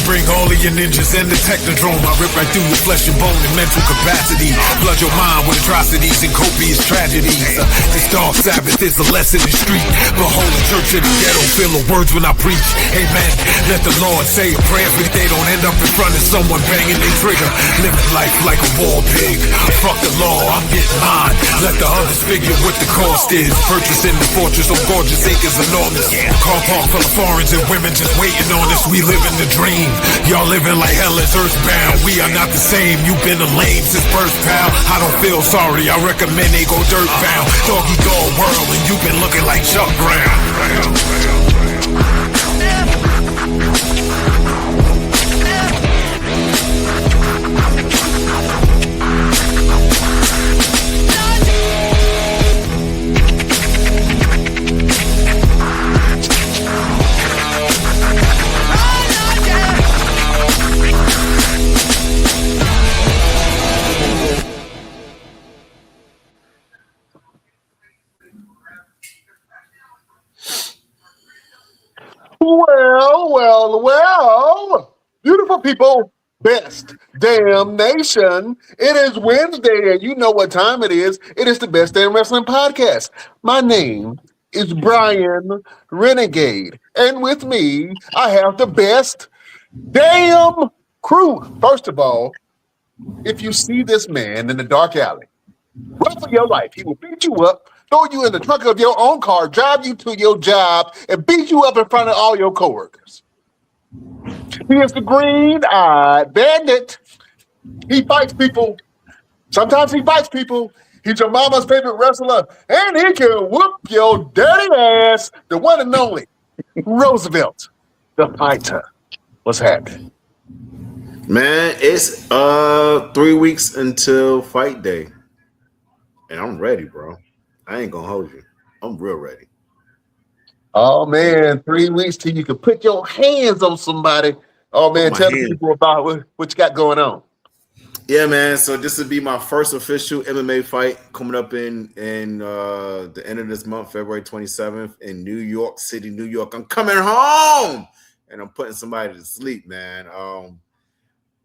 bring all of your ninjas and the technodrome. I rip right through your flesh and bone and mental capacity. Flood your mind with atrocities and copious tragedies. This dark Sabbath is a lesson in street. Behold the church of the ghetto, feel the words when I preach. Amen. Let the Lord say a prayer for they don't end up in front of someone banging their trigger. Living life like a war pig. Fuck the law, I'm getting mine. Let the others figure what the cost is. Purchasing the fortress of gorgeous acres enormous. Car park full of foreigners and women just waiting on us. We living the dream. Y'all living like hell is earthbound. We are not the same. You've been a lame since birth, pal. I don't feel sorry. I recommend they go dirt bound. Doggy dog world, and you've been looking like Chuck Brown. Well, beautiful people, best damn nation. It is Wednesday, and you know what time it is. It is the Best Damn Wrestling Podcast. My name is Brian Renegade, and with me, I have the best damn crew. First of all, if you see this man in the dark alley, run for your life. He will beat you up, throw you in the trunk of your own car, drive you to your job, and beat you up in front of all your coworkers. He is the green-eyed bandit. He fights people. Sometimes he fights people. He's your mama's favorite wrestler, and he can whoop your dirty ass. The one and only Roosevelt, the fighter. What's happening? Man, it's 3 weeks until fight day. And I'm ready, bro. I ain't gonna hold you. I'm real ready. Oh, man, 3 weeks till you can put your hands on somebody. Oh, man, tell the people about what you got going on. Yeah, man. So this will be my first official MMA fight coming up in the end of this month, February 27th in New York City, New York. I'm coming home, and I'm putting somebody to sleep, man.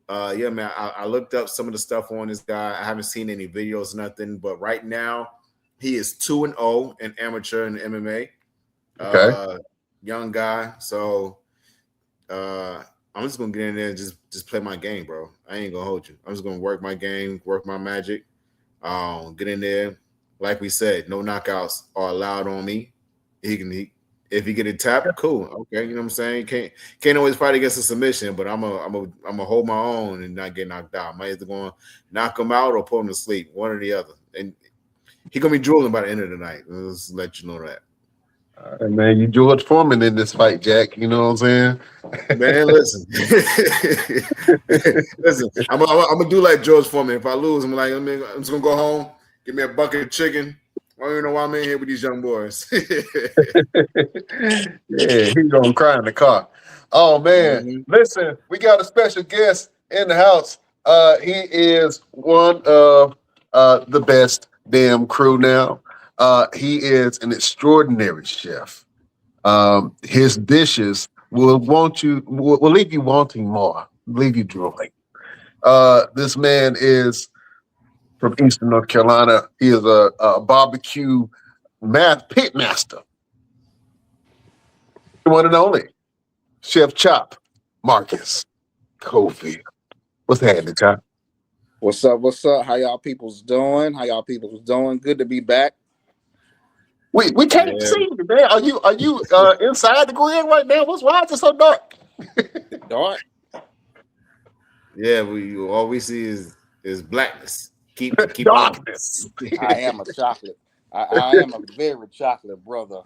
Yeah, man. I looked up some of the stuff on this guy. I haven't seen any videos, nothing. But right now, he is 2-0 in amateur and MMA. Okay. Young guy. So I'm just gonna get in there and just play my game, bro. I ain't gonna hold you. I'm just gonna work my game, work my magic. Get in there. Like we said, no knockouts are allowed on me. If he get a tap, cool. Okay, you know what I'm saying? Can't always fight against a submission, but I'm a hold my own and not get knocked out. I'm either going to knock him out or put him to sleep, one or the other. And he gonna be drooling by the end of the night. Let's let you know that. All right, man, you George Foreman in this fight, Jack. You know what I'm saying? Man, listen. Listen, I'm gonna do like George Foreman. If I lose, I'm just gonna go home, give me a bucket of chicken. I don't even know why I'm in here with these young boys. Yeah, he's gonna cry in the car. Oh man, Listen, we got a special guest in the house. He is one of the best damn crew now. He is an extraordinary chef. His dishes will leave you wanting more, leave you drooling. This man is from Eastern North Carolina. He is a barbecue pit master. The one and only Chef Chop Marcus Cofield. What's happening, Chop? What's up? What's up? How y'all people's doing? Good to be back. We can't see you, man. Are you inside the grill right now? Why is it so dark? Dark. Yeah, all we see is blackness. Keep darkness. I am a chocolate. I am a very chocolate brother.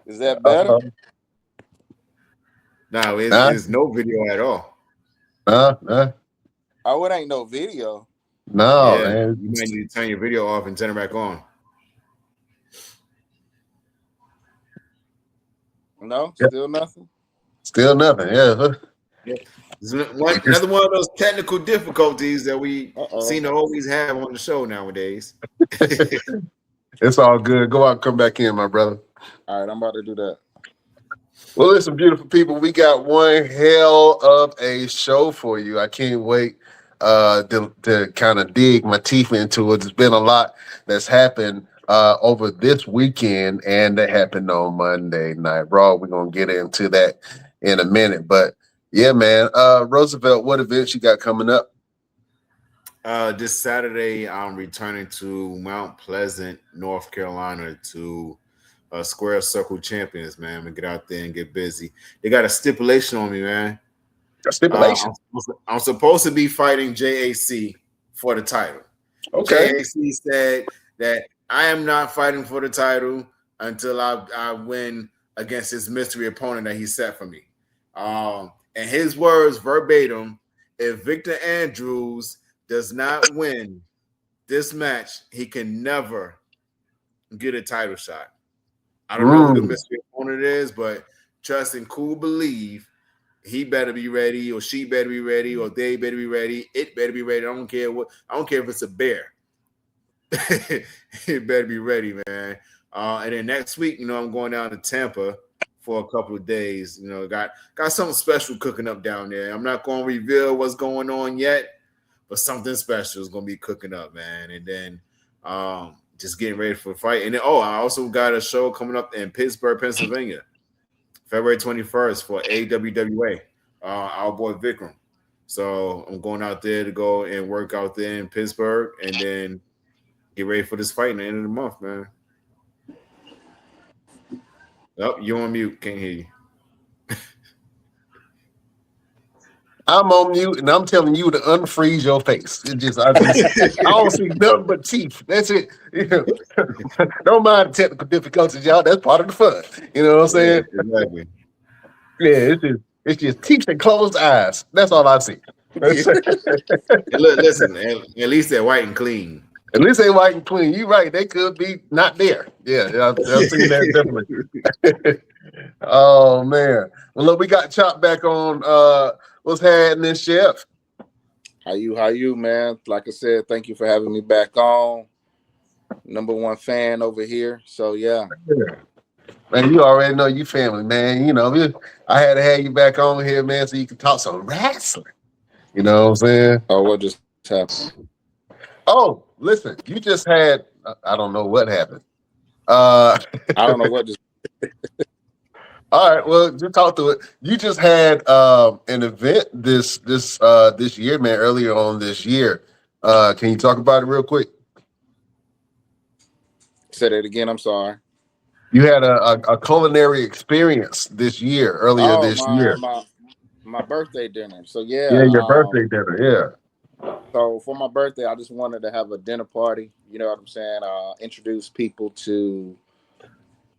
Is that better? No, it's no video at all. Oh, it ain't no video. No, yeah, man. You might need to turn your video off and turn it back on. No, still nothing. Still nothing. Yeah. Another one of those technical difficulties that we seem to always have on the show nowadays. It's all good. Go out and come back in, my brother. All right, I'm about to do that. Well, listen, beautiful people, we got one hell of a show for you. I can't wait to kind of dig my teeth into it. There's been a lot that's happened over this weekend, and that happened on Monday Night Raw. We're gonna get into that in a minute, but yeah, man. Roosevelt, what events you got coming up? This Saturday, I'm returning to Mount Pleasant, North Carolina, to Square Circle Champions. Man, I'm gonna get out there and get busy. They got a stipulation on me, man. A stipulation. I'm supposed to be fighting JAC for the title. Okay. JAC said that I am not fighting for the title until I win against this mystery opponent that he set for me. And his words verbatim: if Victor Andrews does not win this match, he can never get a title shot. I don't know who the mystery opponent is, but trust and cool believe he better be ready, or she better be ready, or they better be ready. It better be ready. I don't care if it's a bear. It better be ready, man. And then next week, I'm going down to Tampa for a couple of days. Got something special cooking up down there. I'm not going to reveal what's going on yet, but something special is going to be cooking up, man. And then just getting ready for the fight. And then, I also got a show coming up in Pittsburgh, Pennsylvania, February 21st for AWWA, our boy Vikram. So I'm going out there to go and work out there in Pittsburgh, and then get ready for this fight in the end of the month, man. Oh, you're on mute. Can't hear you. I'm on mute, and I'm telling you to unfreeze your face. I don't see nothing but teeth. That's it. Don't mind the technical difficulties, y'all. That's part of the fun. You know what I'm saying? Yeah, exactly. Yeah, it's just teeth and closed eyes. That's all I see. Look, listen, at least they're white and clean. At least they white and clean. You're right. They could be not there. Yeah, I've seen that definitely. Oh man. Well, look, we got Chop back on. What's happening, Chef? How you, man? Like I said, thank you for having me back on. Number one fan over here. So yeah. Man, you already know you family, man. I had to have you back on here, man, so you can talk some wrestling. You know what I'm saying? Oh, what just happened? Oh, listen, you just had, I don't know what happened. I don't know what just. All right, well, just talk through it. You just had an event this year, man, earlier on this year. Can you talk about it real quick? Say that again. I'm sorry. You had a culinary experience earlier this year. My birthday dinner. So yeah. Yeah, your birthday dinner. Yeah. So for my birthday, I just wanted to have a dinner party. You know what I'm saying? Introduce people to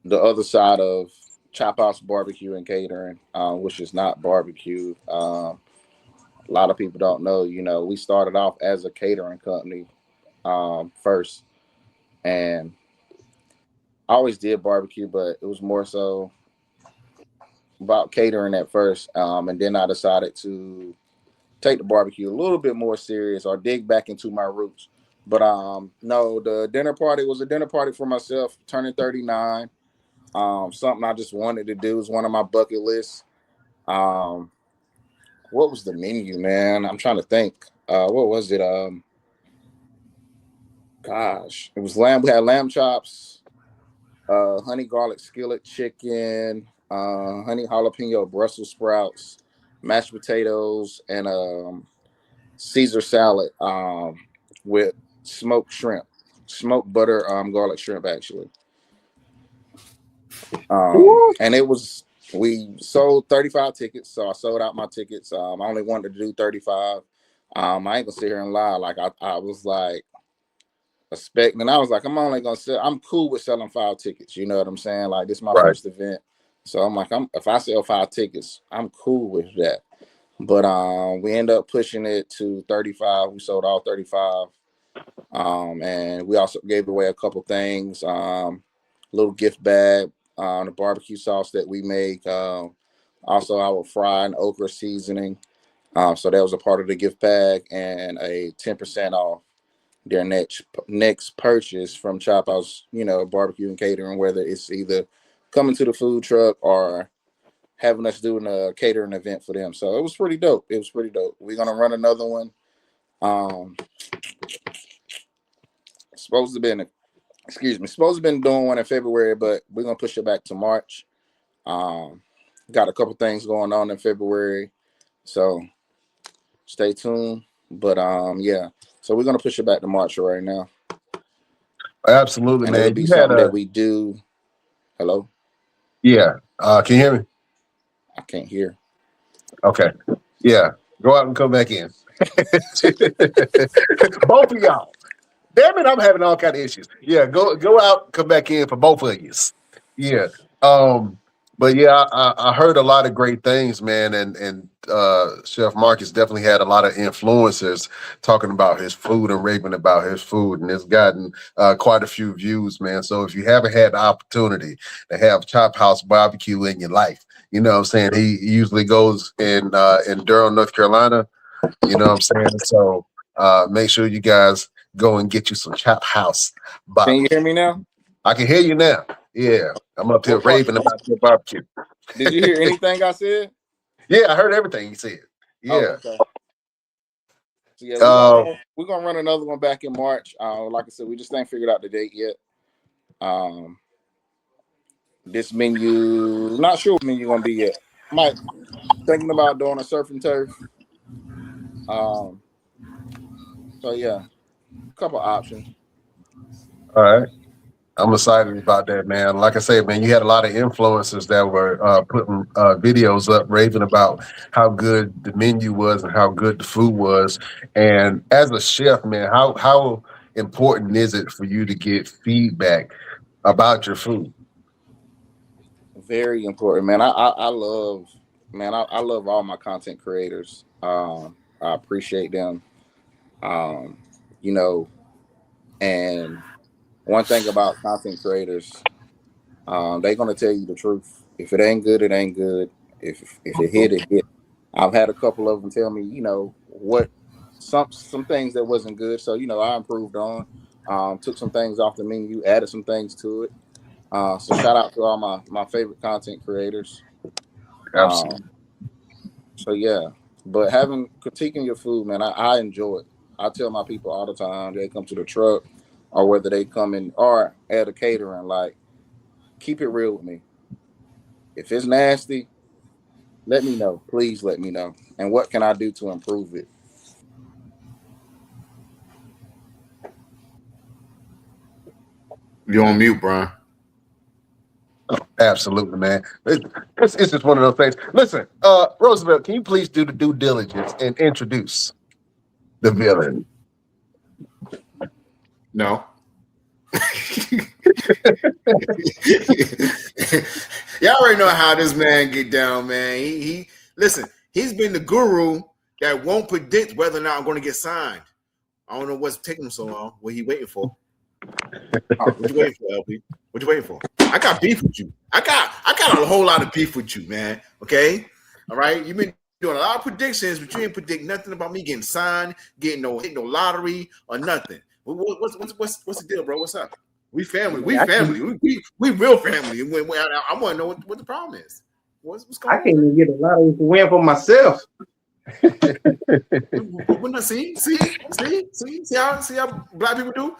the other side of Chop House Barbecue and Catering, which is not barbecue. A lot of people don't know. We started off as a catering company first, and I always did barbecue, but it was more so about catering at first, and then I decided to take the barbecue a little bit more serious, or dig back into my roots. But no, the dinner party was a dinner party for myself, turning 39. Something I just wanted to do. Was one of my bucket lists. What was the menu, man? I'm trying to think. What was it? Gosh, it was lamb. We had lamb chops, honey garlic skillet chicken, honey jalapeno Brussels sprouts, mashed potatoes, and Caesar salad with smoked shrimp, smoked butter garlic shrimp actually. And we sold 35 tickets, so I sold out my tickets. I only wanted to do 35. I ain't gonna sit here and lie. Like I was like expecting, and I was like, I'm cool with selling 5 tickets. You know what I'm saying? Like, this is my first event. So I'm like, if I sell 5 tickets, I'm cool with that. But we end up pushing it to 35. We sold all 35. And we also gave away a couple things, little gift bag, the barbecue sauce that we make, also our fried okra seasoning. So that was a part of the gift bag, and a 10% off their next purchase from Chop House, Barbecue and Catering, whether it's either coming to the food truck or having us doing a catering event for them. So it was pretty dope. We're gonna run another one. Supposed to been doing one in February, but we're gonna push it back to March. Got a couple things going on in February, so stay tuned. But yeah, so we're gonna push it back to March right now. Absolutely, And man. it'll be something that we do. Hello? Yeah. Can you hear me? I can't hear. Okay. Yeah. Go out and come back in. Both of y'all. Damn it, I'm having all kind of issues. Yeah, go out, come back in for both of you. Yeah. But yeah, I heard a lot of great things, man, and Chef Marcus definitely had a lot of influencers talking about his food and raving about his food, and it's gotten quite a few views, man. So if you haven't had the opportunity to have Chop House Barbecue in your life, you know what I'm saying? He usually goes in Durham, North Carolina. You know what I'm saying? So make sure you guys go and get you some Chop House barbecue. Can you hear me now? I can hear you now. Yeah, I'm up here raving about your barbecue. Did you hear anything I said? Yeah, I heard everything you said. Yeah. Oh, okay. So yeah, we're gonna run another one back in March. Like I said, we just ain't figured out the date yet. This menu, not sure what menu gonna be yet. Might thinking about doing a surf and turf. So yeah, a couple options. All right. I'm excited about that, man. Like I said, man, you had a lot of influencers that were putting videos up, raving about how good the menu was and how good the food was. And as a chef, man, how important is it for you to get feedback about your food? Very important, man. I love, man. I love all my content creators. I appreciate them. You know, and one thing about content creators, they're gonna tell you the truth. If it ain't good, it ain't good. If it hit, it hit. I've had a couple of them tell me, you know, what some things that wasn't good. So, you know, I improved on. Took some things off the menu, added some things to it. So shout out to all my favorite content creators. Absolutely. So yeah, but critiquing your food, man, I enjoy it. I tell my people all the time, they come to the truck or whether they come in or at a catering, like, keep it real with me. If it's nasty, let me know. Please let me know. And what can I do to improve it? You're on mute, Brian. Absolutely, man. It's just one of those things. Listen, Roosevelt, can you please do the due diligence and introduce the villain? No. Y'all already know how this man get down, man. He listen, he's been the guru that won't predict whether or not I'm going to get signed. I don't know what's taking him so long. What he waiting for? What you waiting for, LP? What you waiting for? I got beef with you. I got a whole lot of beef with you, man. Okay, all right. You've been doing a lot of predictions, but you ain't predict nothing about me getting signed, hitting no lottery or nothing. What's the deal, bro? What's up? We family. We family. We real family. I want to know what the problem is. What's going on? I can't even get a lottery to win for myself. See how black people do.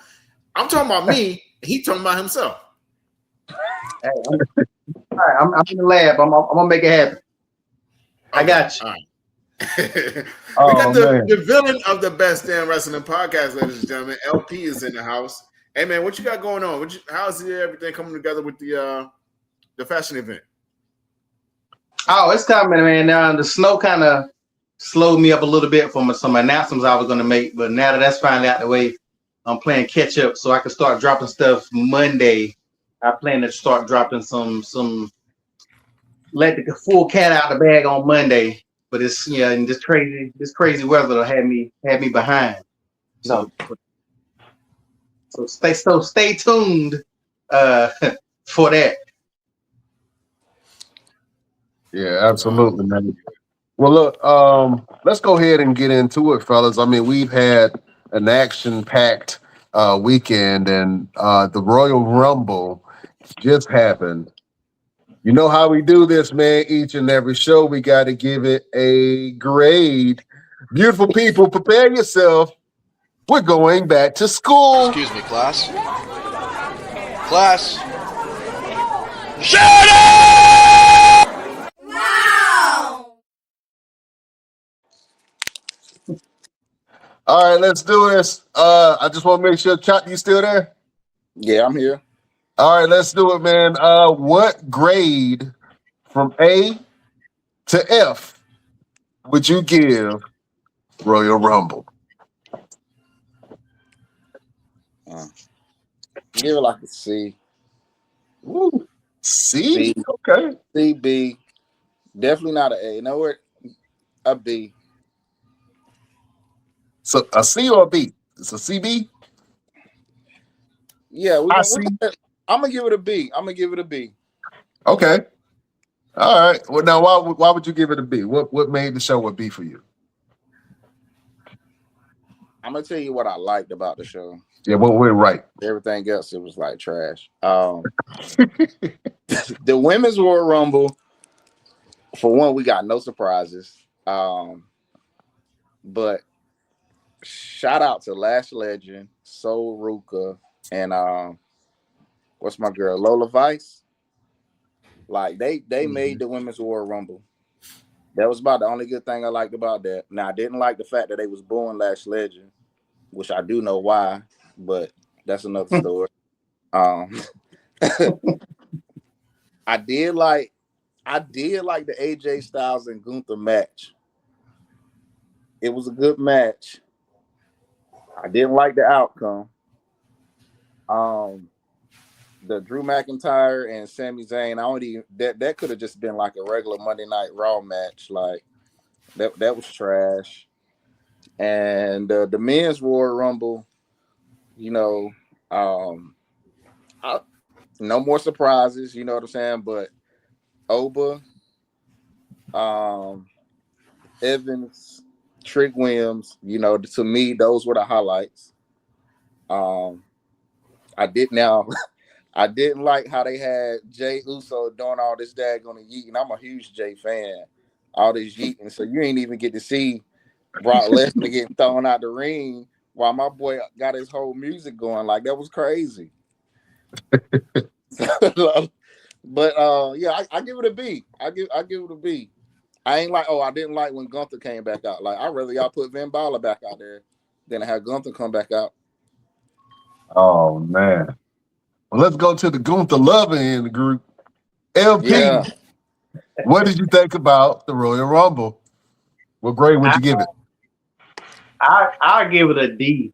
I'm talking about me. He talking about himself. Hey, I'm in the lab. I'm gonna make it happen. I got you. All right. We got the villain of the Best Damn Wrestling Podcast, ladies and gentlemen. LP is in the house. Hey man, what you got going on? How's everything coming together with the fashion event? Oh, it's coming, man. Now the snow kind of slowed me up a little bit from some announcements I was going to make, but now that that's finally out the way, I'm playing catch up so I can start dropping stuff Monday. I plan to start dropping some let the full cat out of the bag on Monday. But it's and this crazy weather will have me behind. So stay tuned for that. Yeah, absolutely, man. Well, look, let's go ahead and get into it, fellas. I mean, we've had an action-packed weekend, and the Royal Rumble just happened. You know how we do this, man. Each and every show, we got to give it a grade. Beautiful people, prepare yourself. We're going back to school. Excuse me, class. Class. Shut up! All right, let's do this. I just want to make sure, Chop, you still there? Yeah, I'm here. All right, let's do it, man. What grade from A to F would you give Royal Rumble? Give it like a C. Ooh, C? C. Okay. C, B. Definitely not an A. Nowhere. A B. So a C or a B? It's a CB? Yeah, I'm gonna give it a B. Okay. All right. Well, now why would you give it a B? What made the show a B for you? I'm gonna tell you what I liked about the show. Yeah, what went right? Everything else, it was like trash. The Women's Royal Rumble, for one, we got no surprises. But shout out to Lash Legend, Soul Ruka, and what's my girl, Lola Vice. Like they made the Women's Royal Rumble. That was about the only good thing I liked about that. Now I didn't like the fact that they was booing Lash Legend, which I do know why, but that's another story. I did like the AJ Styles and Gunther match. It was a good match. I didn't like the outcome. The Drew McIntyre and Sami Zayn, that could have just been like a regular Monday Night Raw match. Like that was trash. And the men's Royal Rumble, no more surprises. You know what I'm saying? But Oba, Evans, Trick Williams, to me, those were the highlights. I didn't like how they had Jay Uso doing all this daggone yeeting. I'm a huge Jay fan. All this yeeting. So you ain't even get to see Brock Lesnar getting thrown out the ring while my boy got his whole music going. Like, that was crazy. But yeah, I give it a B. I give it a B. I ain't like, I didn't like when Gunther came back out. Like, I'd rather y'all put Finn Balor back out there than have Gunther come back out. Oh man. Well, let's go to the Gunther lover in the group. LP, Yeah. What did you think about the Royal Rumble? What grade would you give it? I'll give it a D,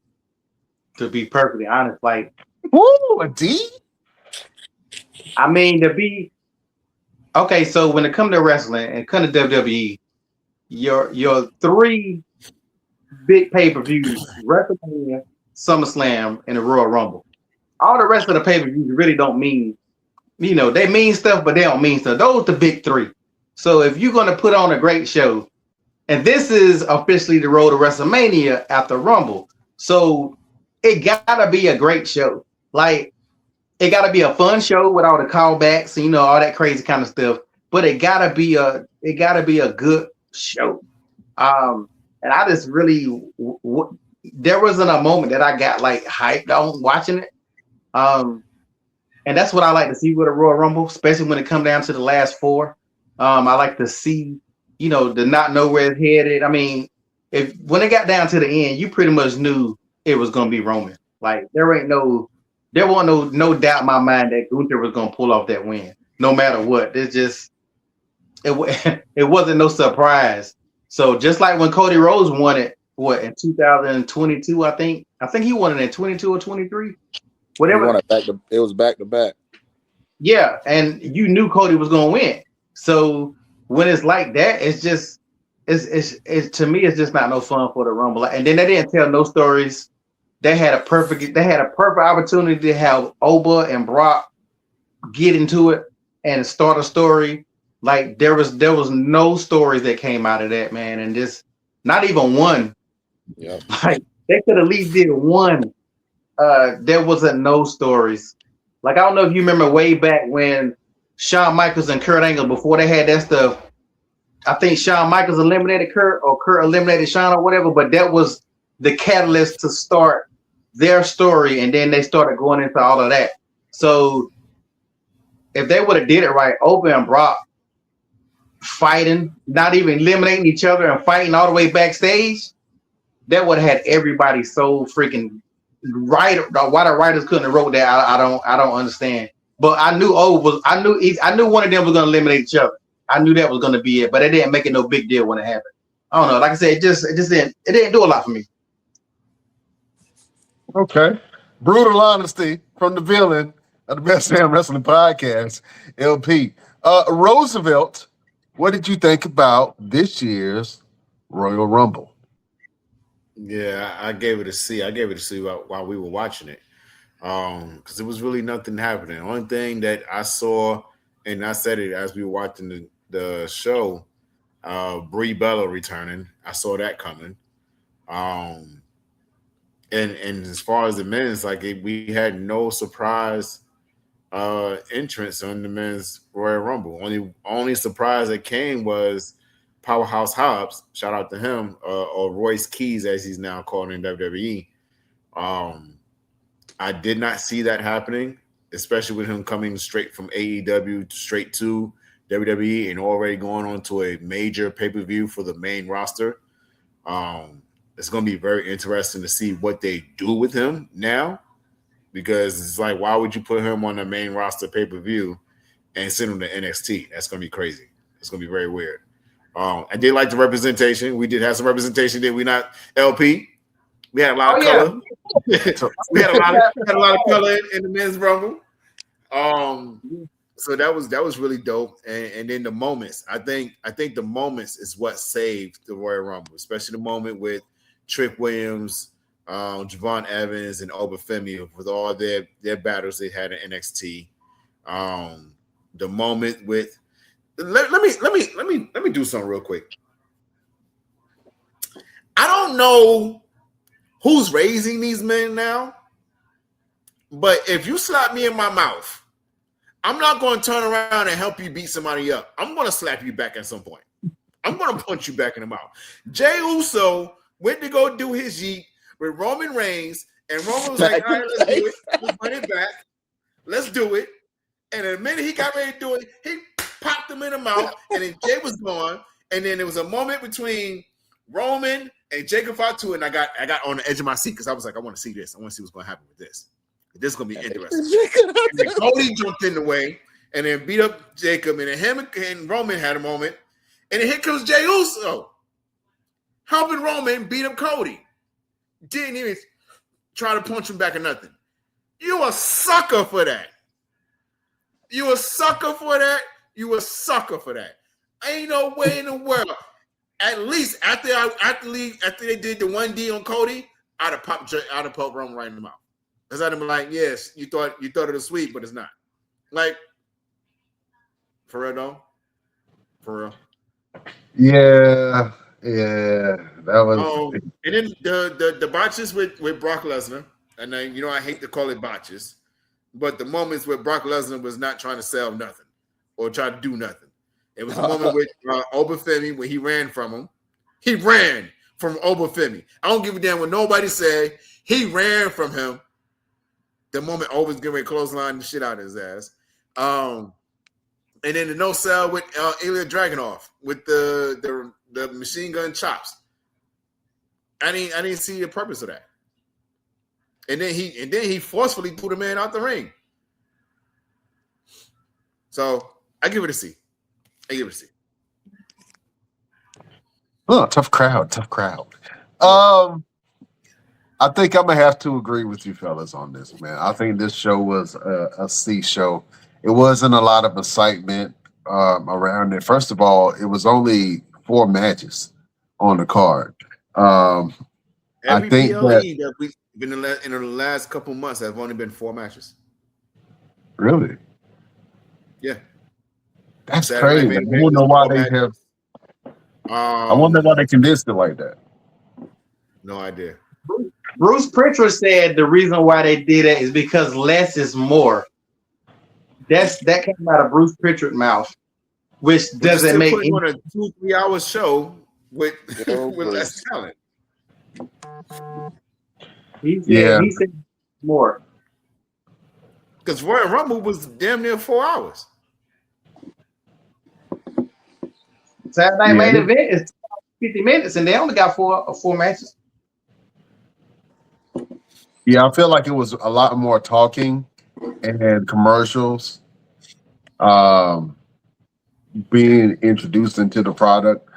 to be perfectly honest. Like, Woo, a D? I mean, to be okay. So when it comes to wrestling and come to WWE, your three big pay-per-views: WrestleMania, SummerSlam, and the Royal Rumble. All the rest of the pay-per-views really don't mean, they mean stuff, but they don't mean stuff. Those are the big three. So if you're going to put on a great show, and this is officially the road to WrestleMania after Rumble, so it gotta be a great show. Like, it gotta be a fun show with all the callbacks, all that crazy kind of stuff. But it gotta be a good show. And I just really, there wasn't a moment that I got like hyped on watching it. And that's what I like to see with a Royal Rumble, especially when it comes down to the last four. I like to see, to not know where it's headed. I mean, when it got down to the end, you pretty much knew it was going to be Roman. Like, there wasn't no doubt in my mind that Gunther was going to pull off that win, no matter what. It wasn't no surprise. So just like when Cody Rhodes won it, in 2022, I think he won it in 22 or 23. Whatever. It was back to back. Yeah, and you knew Cody was going to win. So when it's like that, it's to me, it's just not no fun for the Rumble. And then they didn't tell no stories. They had a perfect opportunity to have Oba and Brock get into it and start a story. Like, there was no stories that came out of that, man, and just not even one. Yeah, like, they could at least did one. There wasn't no stories. Like, I don't know if you remember way back when Shawn Michaels and Kurt Angle before they had that stuff. I think Shawn Michaels eliminated Kurt, or Kurt eliminated Shawn, or whatever. But that was the catalyst to start their story, and then they started going into all of that. So if they would have did it right, Open and Brock fighting, not even eliminating each other and fighting all the way backstage, that would have had everybody so freaking right. Why the writers couldn't have wrote that, I don't understand. But I knew I knew one of them was gonna eliminate each other. I knew that was gonna be it, but it didn't make it no big deal when it happened. I don't know. Like I said, it didn't do a lot for me. Okay. Brutal honesty from the villain of the Best Damn Wrestling Podcast, LP. Roosevelt, what did you think about this year's Royal Rumble? Yeah, I gave it a C. I gave it a C while we were watching it. Because there was really nothing happening. The only thing that I saw, and I said it as we were watching the show, Brie Bella returning. I saw that coming. And as far as the men's, we had no surprise entrance on the men's Royal Rumble. Only surprise that came was Powerhouse Hobbs. Shout out to him, or Royce Keys as he's now called in WWE. I did not see that happening, especially with him coming straight from AEW straight to WWE and already going on to a major pay-per-view for the main roster. It's going to be very interesting to see what they do with him now, because it's like, why would you put him on the main roster pay-per-view and send him to NXT? That's going to be crazy. It's going to be very weird. I did like the representation. We did have some representation, did we not, LP? We had a lot of color. We had a lot of color in the men's rumble. So that was really dope. And then the moments. I think the moments is what saved the Royal Rumble, especially the moment with Trick Williams, Javon Evans, and Obafemi with all their battles they had in NXT. The moment with let me do something real quick. I don't know who's raising these men now, but if you slap me in my mouth, I'm not going to turn around and help you beat somebody up. I'm going to slap you back at some point. I'm going to punch you back in the mouth. Jey Uso went to go do his yeet with Roman Reigns, and Roman was like, all right, let's do it. Let's run it back. Let's do it. And the minute he got ready to do it, he popped him in the mouth, and then Jey was gone. And then there was a moment between Roman and Jacob Fatu, and I got on the edge of my seat because I was like, I want to see this. I want to see what's going to happen with this. This is going to be interesting. And then Cody jumped in the way and then beat up Jacob, and then him and Roman had a moment. And then here comes Jey Uso helping Roman beat up Cody. Didn't even try to punch him back or nothing. You a sucker for that. You a sucker for that. You a sucker for that. Ain't no way in the world. At least after they did the 1D on Cody, I'd have popped Roman right in the mouth. Because I'd have been like, yes, you thought it was sweet, but it's not. Like, for real though? For real. Yeah. That was and then the botches with Brock Lesnar, and then I hate to call it botches, but the moments where Brock Lesnar was not trying to sell nothing or try to do nothing. It was a moment with Obafemi when he ran from him. He ran from Obafemi. I don't give a damn what nobody said. He ran from him. The moment Oba's getting ready to clothesline the shit out of his ass. And then the no sell with Ilya Dragunov with the machine gun chops. I didn't see the purpose of that. And then he forcefully threw the man out the ring. So I give it a C. Oh, tough crowd. I think I'm gonna have to agree with you fellas on this, man. I think this show was a C show. It wasn't a lot of excitement around it. First of all, it was only 4 matches on the card. Every I think PLE that we've been in the last couple months have only been 4 matches. Really? Yeah. That's Saturday crazy. I Night wonder why they matches. have. I wonder why they condensed it like that. No idea. Bruce Pritchard said the reason why they did it is because less is more. that came out of Bruce Pritchard's mouth, which doesn't make put on a 2-3 hour show with with less talent. He said more. Because Royal Rumble was damn near 4 hours. Saturday Night Main Event is 50 minutes, and they only got four matches. Yeah, I feel like it was a lot more talking and commercials being introduced into the product.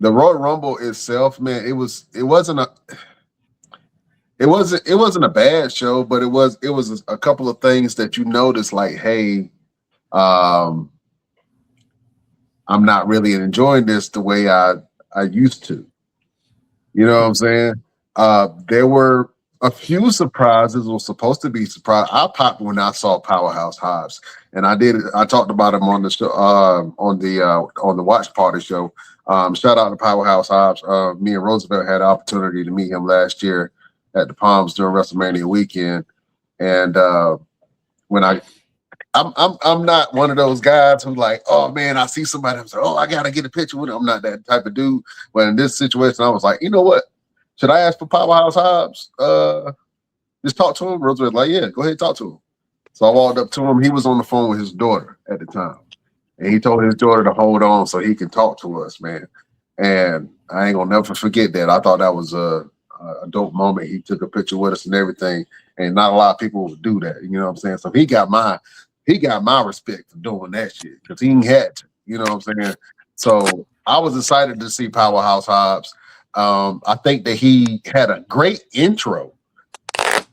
The Royal Rumble itself, man, it wasn't a bad show, but it was a couple of things that you noticed, like, hey, I'm not really enjoying this the way I used to. You know what I'm saying? There were a few surprises, or supposed to be surprised. I popped when I saw Powerhouse Hobbs, and I talked about him on the show, on the Watch Party show. Shout out to Powerhouse Hobbs. Me and Roosevelt had the opportunity to meet him last year at the Palms during WrestleMania weekend, and when I'm not one of those guys who like, oh man, I see somebody, I'm like, oh, I gotta get a picture with him. I'm not that type of dude. But in this situation, I was like, you know what? Should I ask for Powerhouse Hobbs? Just talk to him. Roosevelt like, yeah, go ahead, talk to him. So I walked up to him. He was on the phone with his daughter at the time, and he told his daughter to hold on so he can talk to us, man. And I ain't gonna never forget that. I thought that was a dope moment. He took a picture with us and everything, and not a lot of people would do that. You know what I'm saying? So he got my respect for doing that shit because he ain't had to. You know what I'm saying? So I was excited to see Powerhouse Hobbs. I think that he had a great intro.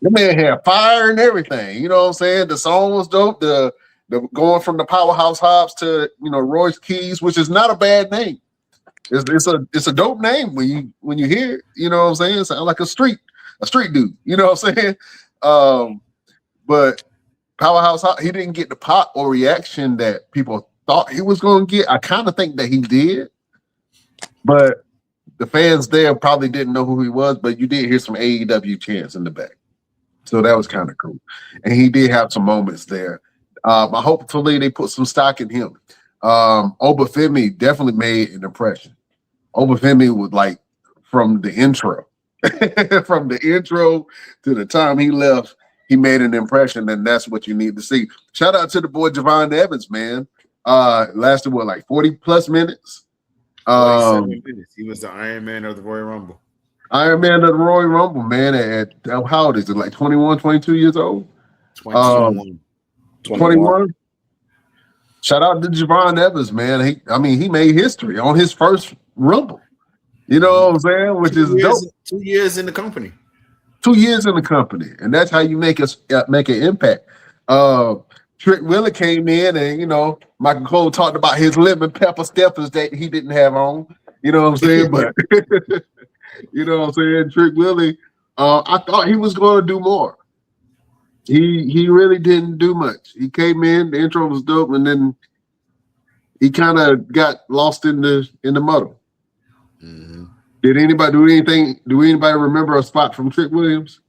The man had fire and everything. You know what I'm saying? The song was dope. The going from the Powerhouse Hobbs to Royce Keys, which is not a bad name. It's a dope name when you hear it. You know what I'm saying? It sounds like a street dude. You know what I'm saying? But Powerhouse Hobbs, he didn't get the pop or reaction that people thought he was going to get. I kind of think that he did, but the fans there probably didn't know who he was. But you did hear some AEW chants in the back, so that was kind of cool. And he did have some moments there. Hopefully they put some stock in him. Obafemi definitely made an impression. Obafemi was like from the intro, from the intro to the time he left, he made an impression, and that's what you need to see. Shout out to the boy Javon Evans, man. Lasted like 40 plus minutes. 47 minutes. He was the Iron Man of the Royal Rumble. Iron Man of the Royal Rumble, man. At how old is it? Like 21, 22 years old? 21. Shout out to Javon Evans, man. He made history on his first Rumble. You know what I'm saying? Which is dope. 2 years in the company. 2 years in the company, and that's how you make an impact. Trick Willie came in, and Michael Cole talked about his lemon pepper steppers that he didn't have on. You know what I'm saying? But you know what I'm saying? Trick Willie, I thought he was going to do more. He really didn't do much. He came in, the intro was dope, and then he kind of got lost in the muddle. Mm-hmm. Did anybody do anything? Do anybody remember a spot from Trick Williams?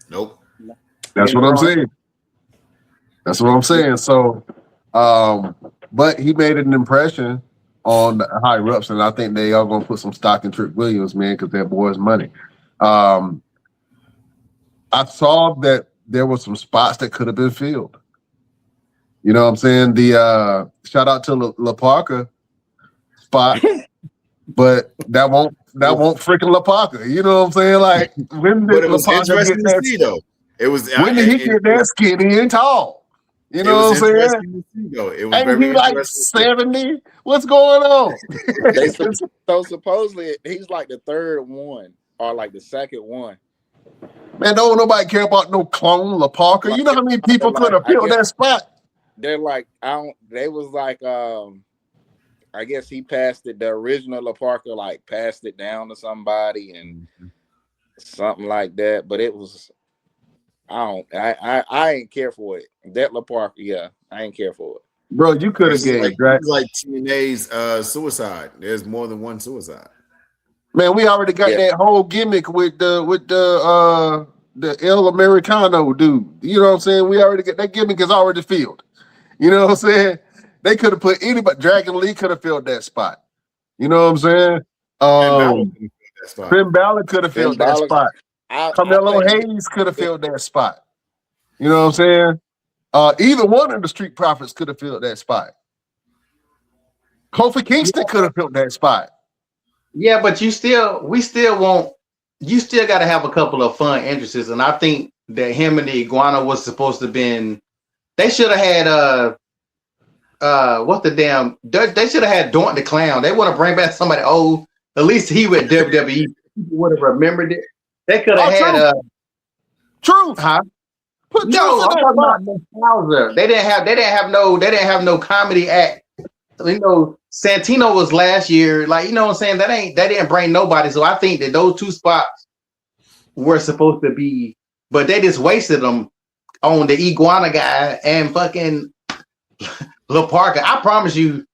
Nope. That's what I'm saying. That's what I'm saying. So, but he made an impression on the higher ups, and I think they are going to put some stock in Trick Williams, man, because that boy's money. I saw that there were some spots that could have been filled. You know what I'm saying? The shout out to La Parka spot. But that won't freaking La Parka. You know what I'm saying? Like, when did La Parka get that? See, though. It was when did he get that skinny and tall? You know what I'm saying? It was Ain't he like 70? What's going on? So supposedly he's like the third one or like the second one. Man, don't nobody care about no clone La Parka. You know how many people could have filled that spot? They're like, they was like, I guess he passed it. The original La Parka like passed it down to somebody and something like that. But it was, I ain't care for it. That La Parka, yeah, I ain't care for it. Bro, you could have gave like TNA's suicide. There's more than one suicide. Man, we already got that whole gimmick with the the El Americano dude. You know what I'm saying? We already get that gimmick is already filled. You know what I'm saying? They could have put anybody. Dragon Lee could have filled that spot. You know what I'm saying? Finn Balor could have filled that spot. Carmelo Hayes could have filled that spot. You know what I'm saying? Either one of the Street Profits could have filled that spot. Kofi Kingston could have filled that spot. Yeah, but we still got to have a couple of fun entrances, and I think that him and the Iguana was supposed to have been. They should have had they should have had Daunt the Clown. They want to bring back somebody old. At least he with WWE. People would have remembered it. They could have had Truth. Huh? Put No, I'm Truth in talking that about nostalgia. They didn't have no comedy act. You know, Santino was last year. Like, you know what I'm saying? That didn't bring nobody. So I think that those two spots were supposed to be, but they just wasted them on the Iguana guy and fucking Lil Parker. I promise you,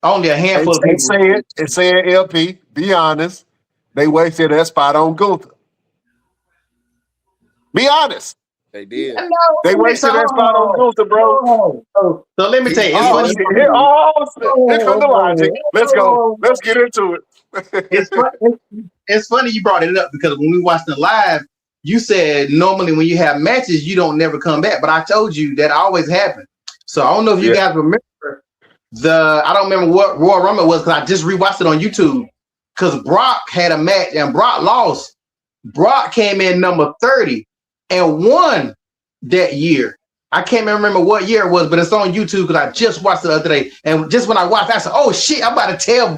only a handful of people. It's saying LP, be honest. They wasted that spot on Gunther. Be honest. They did. They wasted that spot on Gunther, bro. So let me tell you, Here comes the logic. Let's go. Let's get into it. It's funny you brought it up because when we watched it live, you said normally when you have matches, you don't never come back. But I told you that always happened. So I don't know if you guys remember I don't remember what Royal Rumble was because I just rewatched it on YouTube. Because Brock had a match and Brock lost. Brock came in number 30 and won that year. I can't remember what year it was, but it's on YouTube because I just watched it the other day. And just when I watched, I said, "Oh shit! I'm about to tell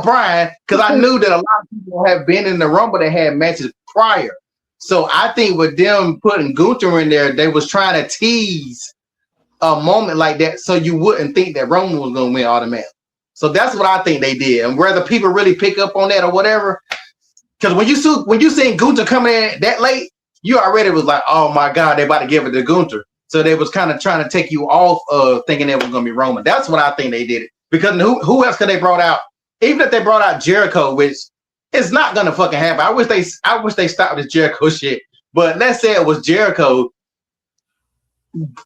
Brian," because I knew that a lot of people have been in the Rumble that had matches prior. So I think with them putting Gunther in there, they was trying to tease a moment like that, so you wouldn't think that Roman was going to win automatically. So that's what I think they did, and whether people really pick up on that or whatever, because when you seen Gunther coming in that late, you already was like, "Oh my God, they about to give it to Gunther." So they was kind of trying to take you off of thinking it was going to be Roman. That's what I think they did it. Because who else could they brought out? Even if they brought out Jericho, which is not going to fucking happen. I wish they stopped this Jericho shit. But let's say it was Jericho.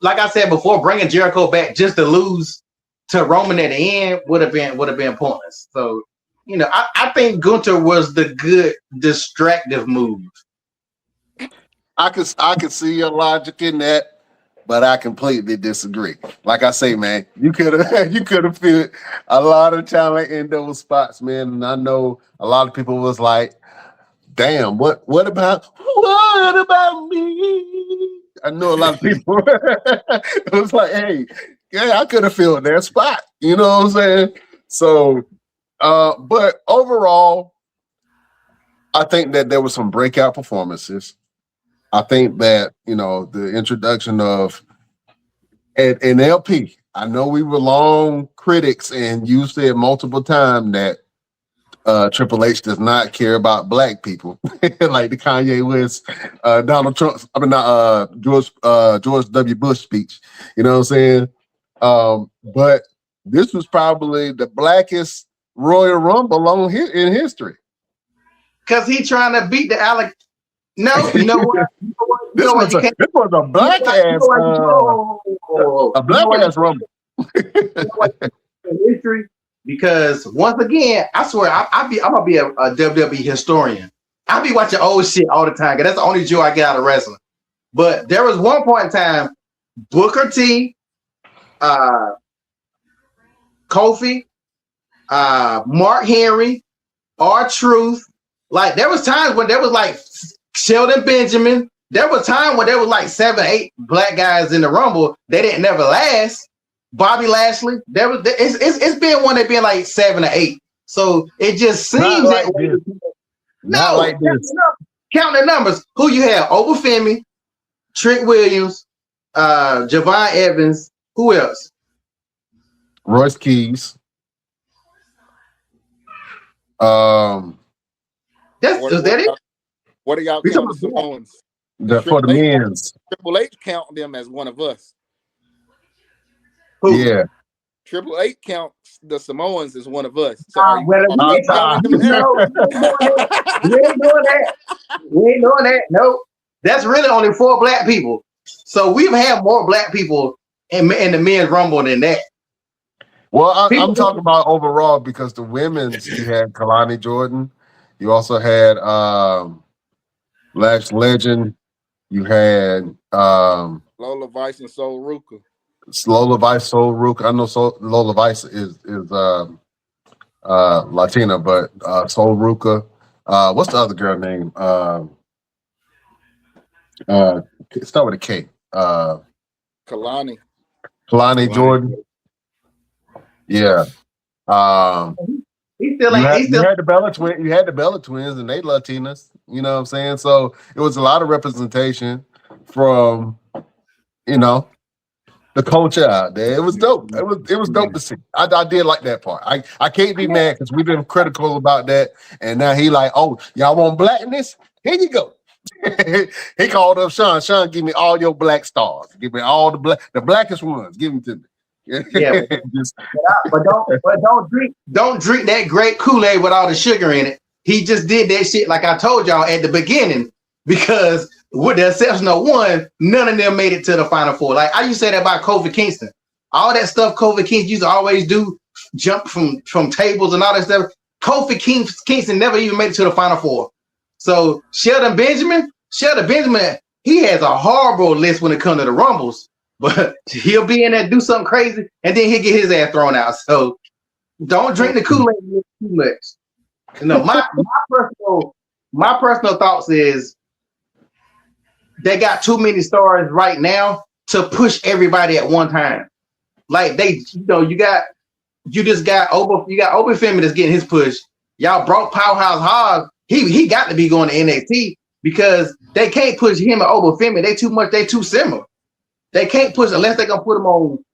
Like I said before, bringing Jericho back just to lose to Roman at the end would have been pointless. So, you know, I think Gunther was the good distractive move. I could see your logic in that, but I completely disagree. Like I say, man, you could have fit a lot of talent in those spots, man. And I know a lot of people was like, "Damn, what about me?" I know a lot of people. It was like, "Hey, yeah, I could have filled that spot." You know what I'm saying? So, but overall, I think that there were some breakout performances. I think that, you know, the introduction of an LP. I know we were long critics, and you said multiple times that Triple H does not care about black people, like the Kanye West, Donald Trump. I mean, not George W. Bush speech. You know what I'm saying? But this was probably the blackest Royal Rumble in history. Because he trying to beat the Alec. No, you know what? This was a black ass Rumble. History, because once again, I swear I'm gonna be a WWE historian. I be watching old shit all the time, because that's the only joy I get out of wrestling. But there was one point in time, Booker T, Kofi, Mark Henry, R-Truth. Like, there was times when there was like Shelton Benjamin. There was time when there was like 7, 8 black guys in the Rumble. They didn't never last. Bobby Lashley. It's been one that been like 7 or 8. So it just seems like that way. this. No, like this. Count the numbers. Who you have? Obafemi, Trick Williams, Javon Evans. Who else? Royce Keys. Is that it? What are y'all counting Samoans? For the men's. Triple H count them as one of us. Who? Yeah. Triple H counts the Samoans as one of us. So We ain't doing that. We ain't doing that. Nope. That's really only 4 black people. So we've had more black people in the men's rumble than that. Well, I'm talking about overall because the women's, you had Kalani Jordan. You also had Lash Legend. You had Lola Vice and Soul Ruka. Lola Vice, Soul Rook. I know Lola Vice is Latina, but Soul Ruka. What's the other girl name? Start with a K. Kalani Jordan. Yeah. He's still you had the Bella twins. You had the Bella twins, and they Latinas. You know what I'm saying? So it was a lot of representation from, the culture out there. It was dope. It was dope to see. I did like that part. I can't be mad because we've been critical about that, and now he like, oh, y'all want blackness? Here you go. He called up Sean. Sean, give me all your black stars. Give me all the blackest ones. Give them to me. Yeah, but don't drink that grape Kool-Aid with all the sugar in it. He just did that shit like I told y'all at the beginning, because with the exception of one, none of them made it to the Final Four. Like I used to say that about Kofi Kingston. All that stuff Kofi Kingston used to always do, jump from tables and all that stuff. Kofi Kingston never even made it to the Final Four. So Shelton Benjamin, he has a horrible list when it comes to the Rumbles. But he'll be in there, do something crazy, and then he'll get his ass thrown out. So don't drink the Kool-Aid too much. My personal thoughts is they got too many stars right now to push everybody at one time. Like you just got Oba Femi that's getting his push. Y'all brought Powerhouse Hobbs. He got to be going to NXT because they can't push him and Oba Femi. They too similar. They can't push unless they're gonna put them on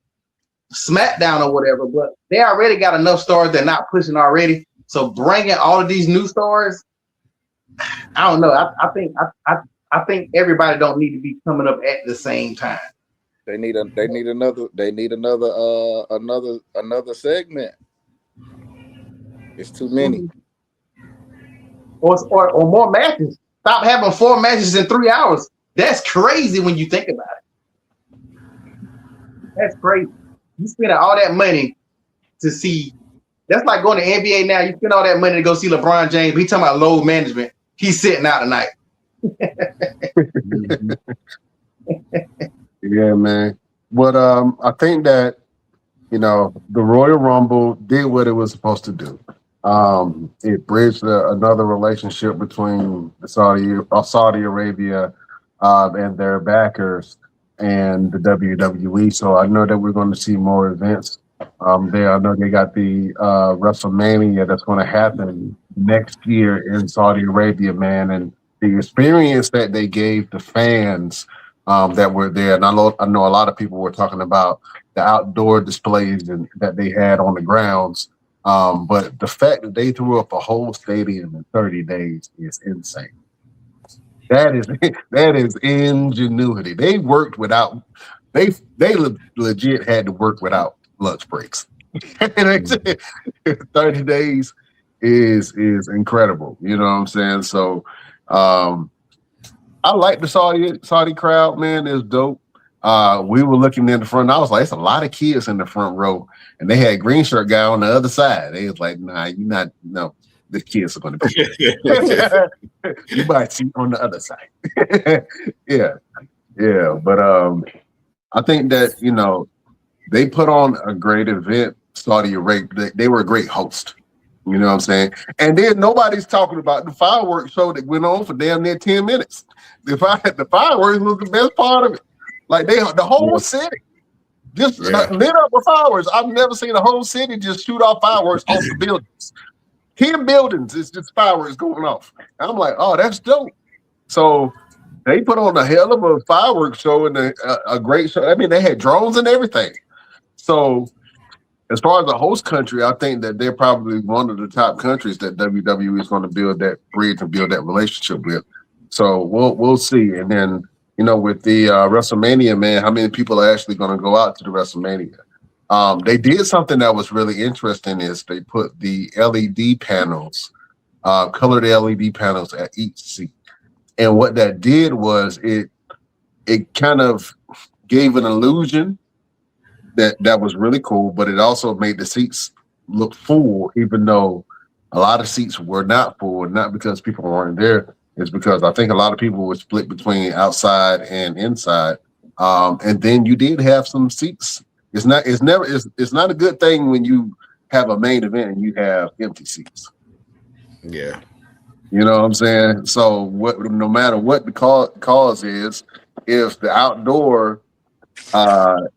SmackDown or whatever. But they already got enough stars they're not pushing already. So bringing all of these new stars, I don't know. I think everybody don't need to be coming up at the same time. They need another segment. It's too many. Or more matches. Stop having 4 matches in 3 hours. That's crazy when you think about it. That's crazy. You spend all that money to see. That's like going to NBA now. You spend all that money to go see LeBron James. He talking about load management. He's sitting out tonight. Yeah, man. But I think that the Royal Rumble did what it was supposed to do. It bridged another relationship between Saudi Arabia and their backers and the WWE. So I know that we're going to see more events there. I know they got the WrestleMania that's going to happen next year in Saudi Arabia, man. And the experience that they gave the fans that were there, and I know a lot of people were talking about the outdoor displays that they had on the grounds. But the fact that they threw up a whole stadium in 30 days is insane. That is ingenuity. They worked without. They legit had to work without lunch breaks. 30 days is incredible. You know what I'm saying? So I like the Saudi crowd, man. It's dope. We were looking in the front. I was like, it's a lot of kids in the front row, and they had green shirt guy on the other side. They was like, nah, you're not. No, the kids are going to be. You might see on the other side. yeah. But I think that they put on a great event. Saudi Arabia, they were a great host. You know what I'm saying? And then nobody's talking about the fireworks show that went on for damn near 10 minutes. The fireworks was the best part of it. Like the whole city just lit up with fireworks. I've never seen a whole city just shoot off fireworks off the buildings. 10 buildings, it's just fireworks going off. And I'm like, oh, that's dope. So they put on a hell of a fireworks show and a great show. I mean, they had drones and everything. So as far as the host country, I think that they're probably one of the top countries that WWE is going to build that bridge and build that relationship with. So we'll see. And then, with the WrestleMania, man, how many people are actually going to go out to the WrestleMania? They did something that was really interesting is they put the LED panels, colored LED panels at each seat. And what that did was it kind of gave an illusion that was really cool, but it also made the seats look full, even though a lot of seats were not full, not because people weren't there. It's because I think a lot of people were split between outside and inside. And then you did have some seats. It's not a good thing when you have a main event and you have empty seats. Yeah. You know what I'm saying? So no matter what the cause is, if the outdoor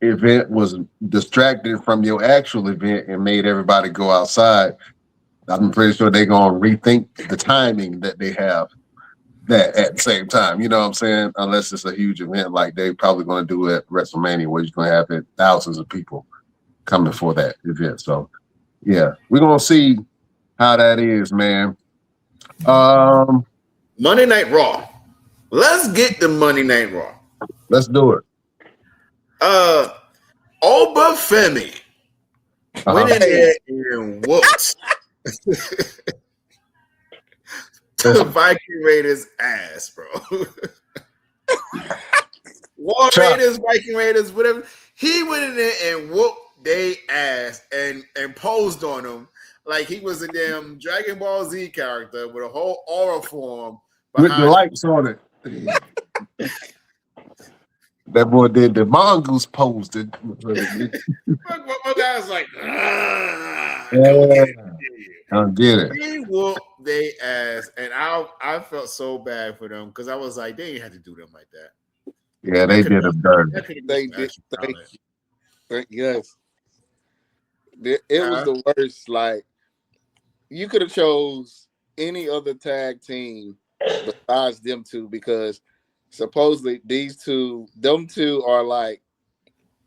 event was distracted from your actual event and made everybody go outside, I'm pretty sure they're gonna rethink the timing that they have that at the same time. You know what I'm saying? Unless it's a huge event like they probably gonna do at WrestleMania, where you're gonna have thousands of people coming for that event. So yeah, we're gonna see how that is, man. Monday Night Raw. Let's get the Monday Night Raw. Let's do it. Oba Femi went in there and whooped the Viking Raiders ass, bro. War Raiders, Viking Raiders, whatever. He went in there and whooped they ass and posed on them like he was a damn Dragon Ball Z character with a whole aura form with the lights on it. That boy did the mongoose pose. My guy's like, I'll get it. He whooped they ass, and I felt so bad for them because I was like, they didn't have to do them like that. Yeah, they did a dirty. They did. Yes, it was the worst. Like, you could have chose any other tag team besides them two, because supposedly them two are like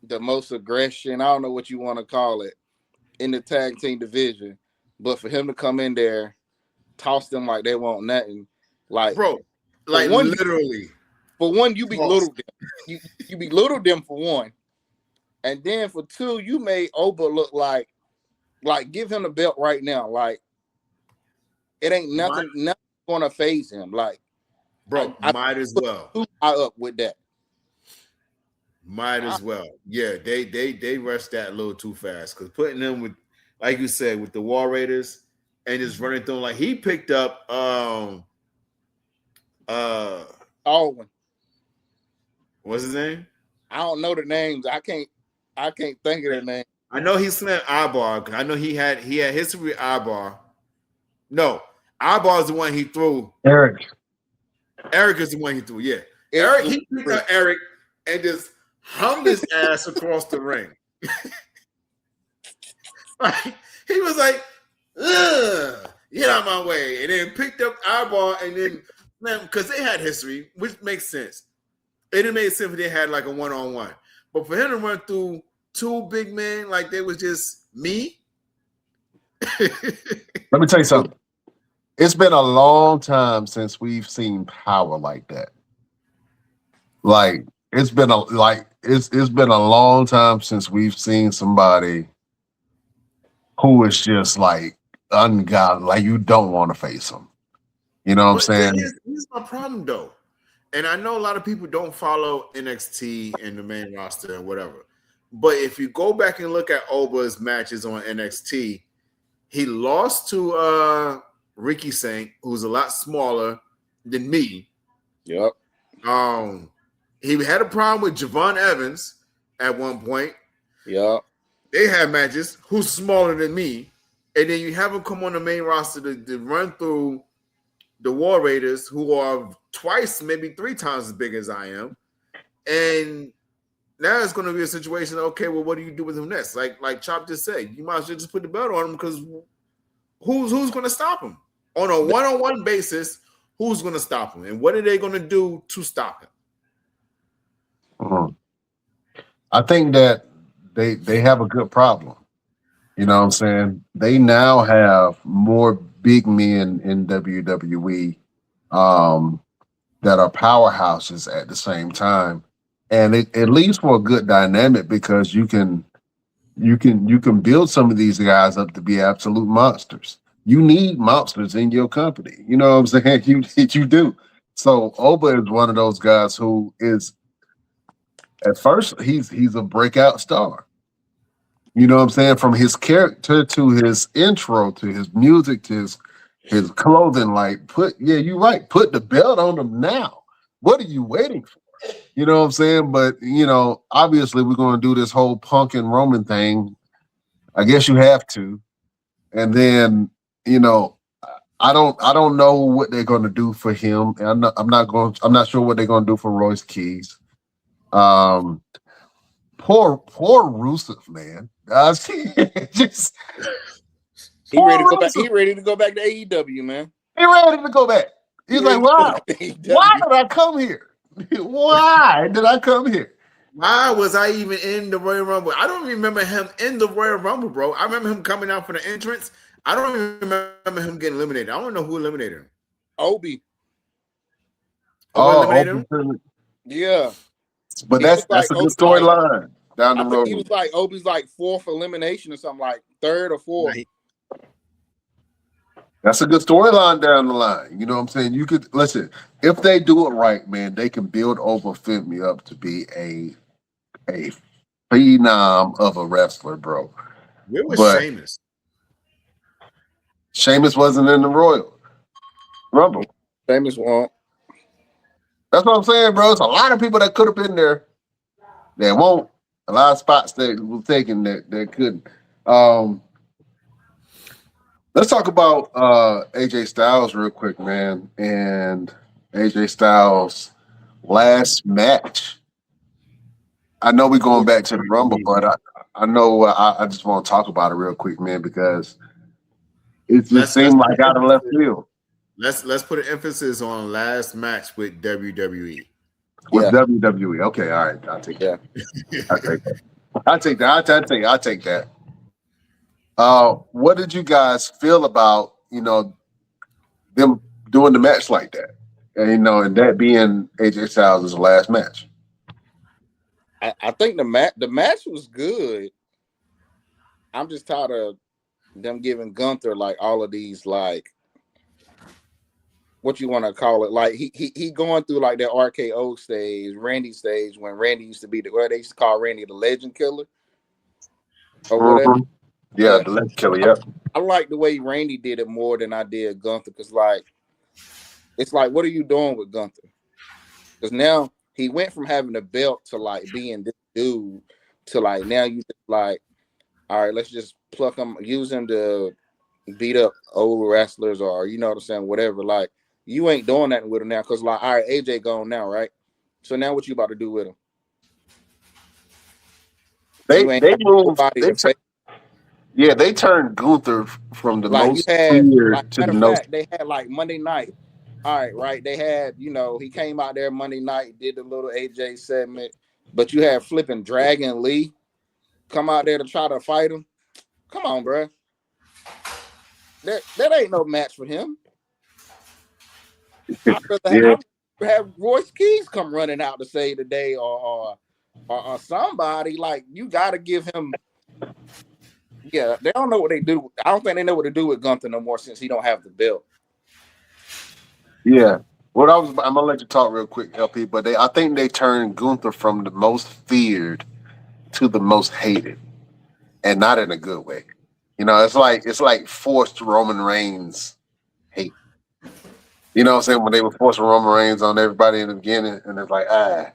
the most aggression, I don't know what you want to call it, in the tag team division. But for him to come in there, toss them like they want nothing, like, bro, like one, literally. For one, you belittled them. You belittled them for one, and then for two, you made Oba look like give him the belt right now. Like, it ain't nothing gonna phase him. Like, bro, might as well. Too high up with that. Might as well. Yeah, they rushed that a little too fast, because putting them with, like you said, with the War Raiders and just running through, like he picked up Alwyn. What's his name? I don't know the names. I can't think of their name. I know he slammed Ibar, because I know he had history with Ibar. No, Ibar is the one he threw. Eric is the one he threw. Yeah, Eric. He picked up Eric and just hummed his ass across the ring. Like, he was like, "Ugh, get out of my way," and then picked up Ibar, and then, because they had history, which makes sense. It didn't make sense if they had like a one-on-one, but for him to run through two big men like they was just me. Let me tell you something. It's been a long time since we've seen power like that. Like, it's been a long time since we've seen somebody who is just like ungodly. Like, you don't want to face them. You know what I'm saying? Here's my problem though, and I know a lot of people don't follow NXT and the main roster and whatever. But if you go back and look at Oba's matches on NXT, he lost to Ricky Saint, who's a lot smaller than me. Yep. He had a problem with Javon Evans at one point. Yep. They had matches who's smaller than me, and then you have him come on the main roster to run through the War Raiders, who are twice, maybe three times as big as I am, and now it's going to be a situation. Okay, well, what do you do with him next? Like Chop just said, you might as well just put the belt on him, because who's going to stop him on a one-on-one basis? Who's going to stop him, and what are they going to do to stop him? I think that they have a good problem. You know what I'm saying? They now have more big men in WWE that are powerhouses at the same time. And it leads for a good dynamic, because you can build some of these guys up to be absolute monsters. You need monsters in your company. You know what I'm saying? You do. So Oba is one of those guys who is at first he's a breakout star. You know what I'm saying? From his character to his intro to his music to his clothing, like you're right. Put the belt on him now. What are you waiting for? You know what I'm saying? But obviously we're gonna do this whole Punk and Roman thing. I guess you have to. And then, I don't know what they're gonna do for him. I'm not sure what they're gonna do for Royce Keys. Poor Rusev, man. Just he ready to go back. He ready to go back to AEW, man. He ready to go back. He's like, why did I come here? Why did I come here? Why was I even in the Royal Rumble? I don't remember him in the Royal Rumble, bro. I remember him coming out for the entrance. I don't even remember him getting eliminated. I don't know who eliminated him. Obi. Eliminated him? Yeah. But that's a good storyline down the road. He was like Obi's like fourth elimination or something, like third or fourth. Right. That's a good storyline down the line. You know what I'm saying? You could listen, if they do it right, man, they can build Oba Femi up to be a phenom of a wrestler, bro. Where was Sheamus? Sheamus wasn't in the Royal Rumble. Sheamus won't. That's what I'm saying, bro. It's a lot of people that could have been there that won't. A lot of spots that were taken that couldn't. Let's talk about AJ Styles real quick, man. And AJ Styles' last match. I know we're going back to the Rumble, but I know I just want to talk about it real quick, man, because it just seemed like out of left field. Let's put an emphasis on last match with WWE. With WWE. Okay, all right. I'll take that. I'll take that. What did you guys feel about, them doing the match like that? And, and that being AJ Styles' last match? I think the match was good. I'm just tired of them giving Gunther like all of these, like, what you want to call it? Like he going through like that RKO stage, Randy stage, when Randy used to be where they used to call Randy the Legend Killer or whatever. Yeah, the Legend Killer. Yep. I like the way Randy did it more than I did Gunther, because like it's like, what are you doing with Gunther? Because now he went from having a belt to like being this dude to like now you just like, all right, let's just pluck him, use him to beat up old wrestlers or you know what I'm saying, whatever. Like you ain't doing that with him now, because like, all right, AJ gone now, right? So now what you about to do with him? They turned Gunther from the like most feared to the most. They had like Monday night. All right, they had, he came out there Monday night, did the little AJ segment, but you had flipping Dragon Lee come out there to try to fight him. Come on, bro. That ain't no match for him. I'd rather have Royce Keys come running out to save the day or somebody. Like, you got to give him. Yeah, they don't know what they do. I don't think they know what to do with Gunther no more since he don't have the belt. Yeah. I'm gonna let you talk real quick, LP. But I think they turned Gunther from the most feared to the most hated, and not in a good way. It's like forced Roman Reigns hate. You know what I'm saying? When they were forcing Roman Reigns on everybody in the beginning, and it's like, I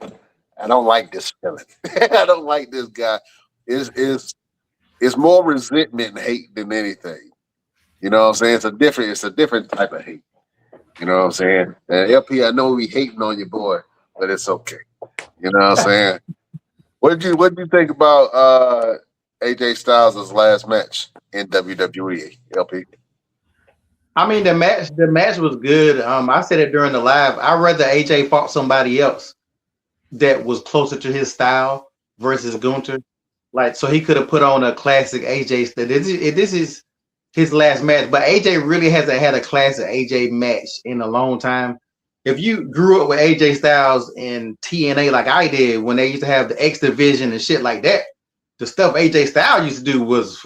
don't like this feeling. I don't like this guy. It's more resentment and hate than anything. You know what I'm saying? It's a different type of hate. You know what I'm saying? And LP, I know we hating on your boy, but it's okay. You know what I'm saying? What did you think about AJ Styles' last match in WWE, LP? I mean, the match was good. I said it during the live. I'd rather AJ fought somebody else that was closer to his style versus Gunther. Like, so he could have put on a classic AJ style. This is his last match, but AJ really hasn't had a classic AJ match in a long time. If you grew up with AJ Styles in TNA like I did, when they used to have the X Division and shit like that, the stuff AJ Styles used to do was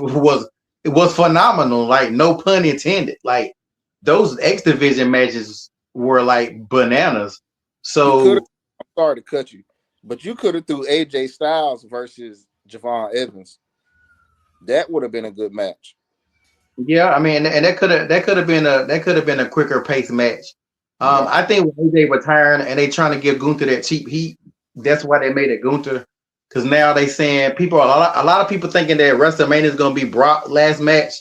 phenomenal. Like, no pun intended. Like, those X Division matches were like bananas. You So could have. I'm sorry to cut you, but you could have threw AJ Styles versus Javon Evans. That would have been a good match. yeah, I mean, and that could have been a quicker pace match. Yeah. I think when AJ retiring and they trying to give Gunther that cheap heat, that's why they made it Gunther. Because now they saying a lot of people thinking that WrestleMania is going to be Brock last match.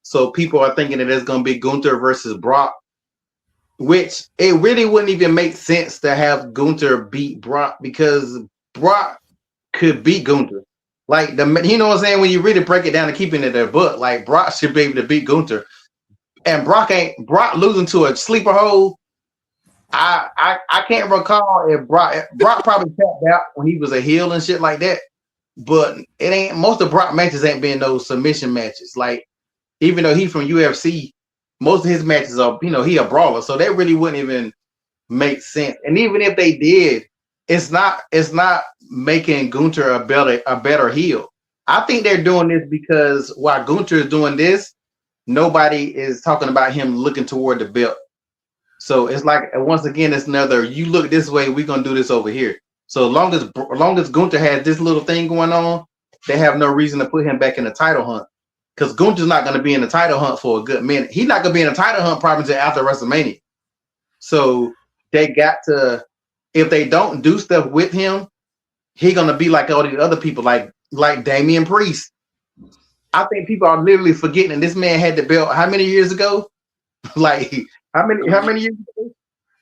So people are thinking that it's going to be Gunther versus Brock, which it really wouldn't even make sense to have Gunther beat Brock because Brock could beat Gunther. Like you know what I'm saying? When you really break it down and keeping it in their book, like Brock should be able to beat Gunther, and Brock losing to a sleeper hole. I can't recall if Brock probably tapped out when he was a heel and shit like that. But it ain't most of Brock matches ain't been those submission matches. Like even though he's from UFC, most of his matches are he a brawler, so that really wouldn't even make sense. And even if they did, it's not making Gunther a better heel. I think they're doing this because while Gunther is doing this, nobody is talking about him looking toward the belt. So it's like once again, it's another. You look this way, we're gonna do this over here. So as long as Gunther has this little thing going on, they have no reason to put him back in the title hunt. Because Gunther's not gonna be in the title hunt for a good minute. He's not gonna be in the title hunt probably until after WrestleMania. So they got to, if they don't do stuff with him, he's gonna be like all these other people, like Damian Priest. I think people are literally forgetting that this man had the belt how many years ago? Like how many years ago?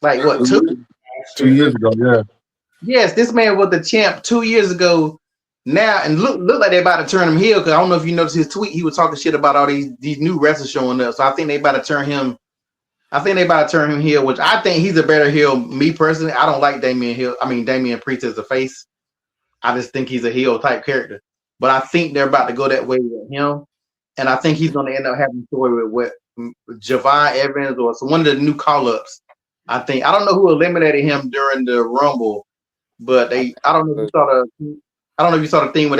Like what, 2 years ago, yeah. Yes, this man was the champ 2 years ago. Now and look like they're about to turn him heel because I don't know if you noticed his tweet. He was talking shit about all these new wrestlers showing up. So I think they about to turn him. I think they about to turn him heel, which I think he's a better heel. Me personally, I don't like Damian Priest as a face. I just think he's a heel type character. But I think they're about to go that way with him, and I think he's going to end up having a story with Javon Evans or one of the new call-ups. I don't know who eliminated him during the Rumble, but I don't know if you saw the thing where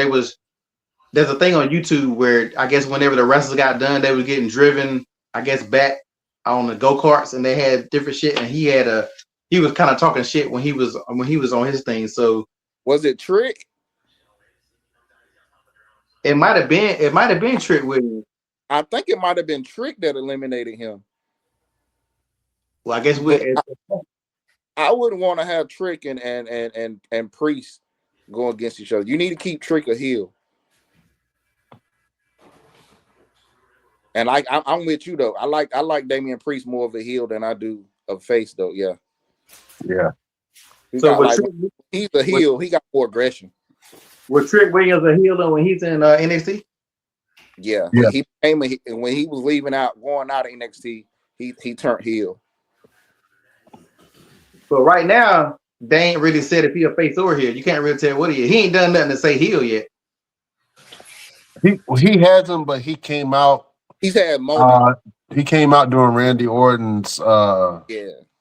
there's a thing on YouTube where I guess whenever the wrestlers got done, they was getting driven, I guess, back on the go-karts, and they had different shit, and he was kind of talking shit when he was on his thing. So was it Trick? It might have been Trick Williams. I think it might have been Trick that eliminated him. Well, I guess I wouldn't want to have Trick and Priest go against each other. You need to keep Trick a heel. And I'm with you though. I like Damian Priest more of a heel than I do a face though. Yeah. Yeah. He's a heel. He got more aggression. Was Trick Williams a heel when he's in NXT? Yeah. He became when he was going out of NXT, he turned heel. So right now, they ain't really said if he a face or heel. You can't really tell what he is. He ain't done nothing to say heel yet. He hasn't, but he came out. He's had moments. He came out during Randy Orton's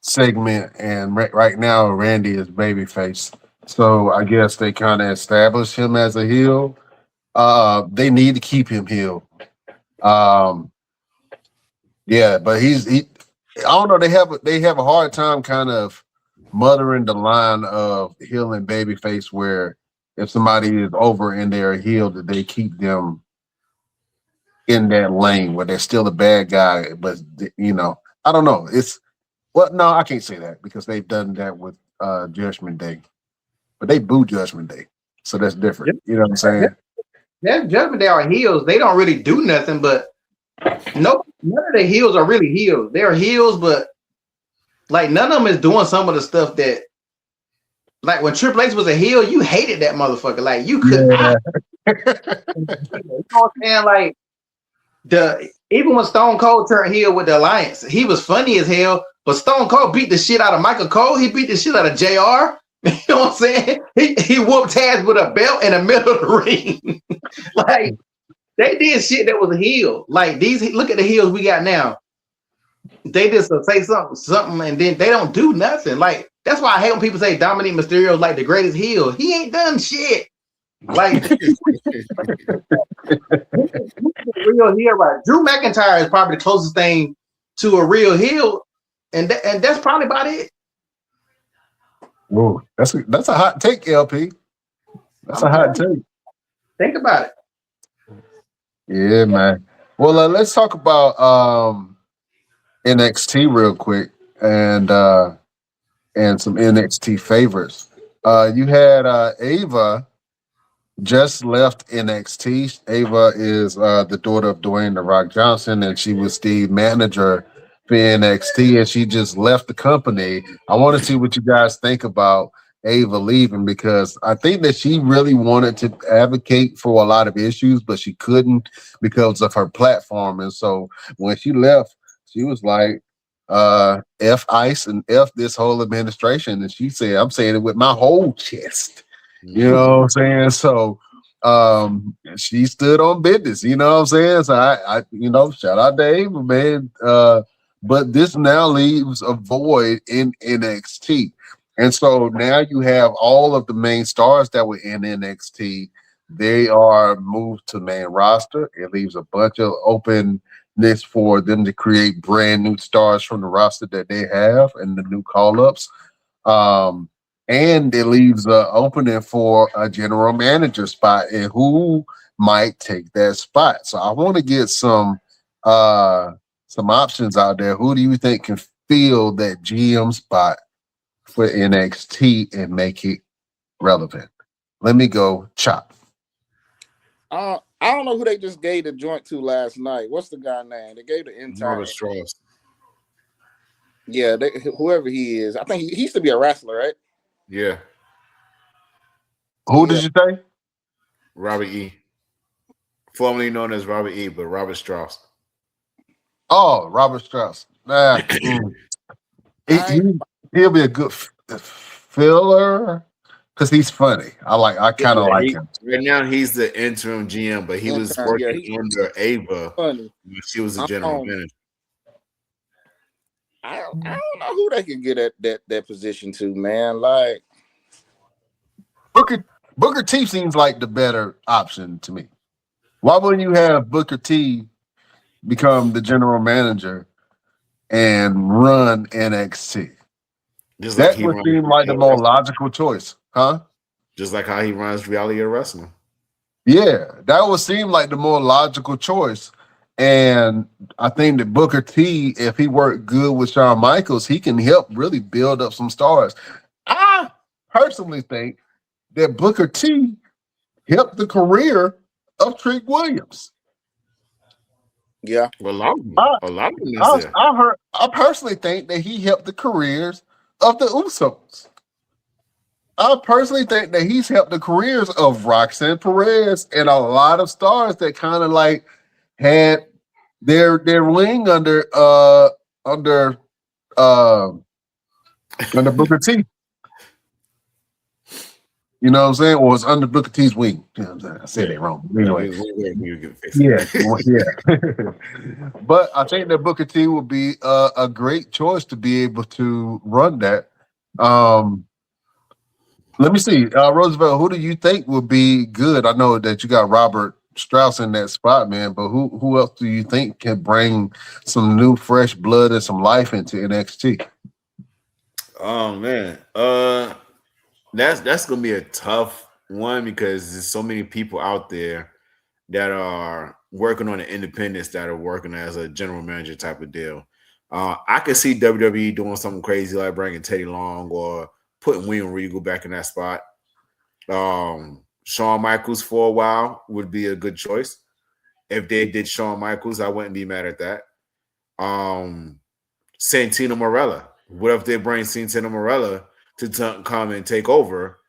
segment, and right now Randy is babyface. So I guess they kind of established him as a heel. They need to keep him heel. Yeah, but I don't know. They have a hard time kind of muttering the line of heel and babyface, where if somebody is over and they're a heel, that they keep them in that lane where they're still a bad guy. But I don't know. No, I can't say that because they've done that with Judgment Day. But they boo Judgment Day, so that's different. You know what I'm saying? Yeah, Judgment Day are heels. They don't really do nothing, but none of the heels are really heels. They're heels, but like none of them is doing some of the stuff that, like when Triple H was a heel, you hated that motherfucker. Like you could not. You know what I'm saying? Like even when Stone Cold turned heel with the Alliance, he was funny as hell. But Stone Cold beat the shit out of Michael Cole. He beat the shit out of JR. You know what I'm saying? He whooped Taz with a belt in the middle of the ring. Like they did shit that was a heel. Like look at the heels we got now. They just say something, and then they don't do nothing. Like that's why I hate when people say Dominic Mysterio is like the greatest heel. He ain't done shit. Like real heel, right? Drew McIntyre is probably the closest thing to a real heel. and that's probably about it. Whoa, that's a hot take, LP. That's a hot take. Think about it. Yeah, man. Well, let's talk about NXT real quick and some NXT favorites. You had Ava just left NXT. Ava is the daughter of Dwayne The Rock Johnson, and she was the manager for NXT, and she just left the company. I want to see what you guys think about Ava leaving, because I think that she really wanted to advocate for a lot of issues, but she couldn't because of her platform. And so when she left, she was like, F ICE and F this whole administration. And she said, I'm saying it with my whole chest. You know what I'm saying? So she stood on business, you know what I'm saying? So I shout out to Ava, man. But this now leaves a void in NXT. And so now you have all of the main stars that were in NXT. They are moved to main roster. It leaves a bunch of openness for them to create brand new stars from the roster that they have and the new call-ups. And it leaves an opening for a general manager spot, and who might take that spot. So I want to get some options out there. Who do you think can fill that GM spot for NXT and make it relevant? Let me go, Chop. I don't know who they just gave the joint to last night. What's the guy name? They gave the intern. Robert Strauss. Yeah, whoever he is. I think he used to be a wrestler, right? Yeah. Who did you say? Robert E. Formerly known as Robert E., but Robert Strauss. Oh, Robert Strauss. He'll be a good filler because he's funny. I kind of like him. Right now, he's the interim GM, but he was working under Ava when she was the general manager. I don't know who they can get at that position to, man. Like Booker T seems like the better option to me. Why wouldn't you have Booker T become the general manager and run NXT? That would seem like the more logical choice, huh? Just like how he runs Reality of Wrestling. Yeah, that would seem like the more logical choice. And I think that Booker T, if he worked good with Shawn Michaels, he can help really build up some stars. I personally think that Booker T helped the career of Trick Williams. Yeah, a lot of them. I personally think that he helped the careers of the Usos. I personally think that he's helped the careers of Roxanne Perez and a lot of stars that kind of like had their wing under Booker T. You know what I'm saying? Or it's under Booker T's wing. You know what I'm saying? I said it wrong. Anyway. Yeah. But I think that Booker T would be a great choice to be able to run that. Let me see. Roosevelt, who do you think would be good? I know that you got Robert Strauss in that spot, man, but who else do you think can bring some new fresh blood and some life into NXT? Oh man. That's gonna be a tough one because there's so many people out there that are working on the independents that are working as a general manager type of deal. I could see WWE doing something crazy like bringing Teddy Long or putting William Regal back in that spot. Shawn Michaels for a while would be a good choice. If they did Shawn Michaels, I wouldn't be mad at that. Santino Marella. What if they bring Santino Marella to come and take over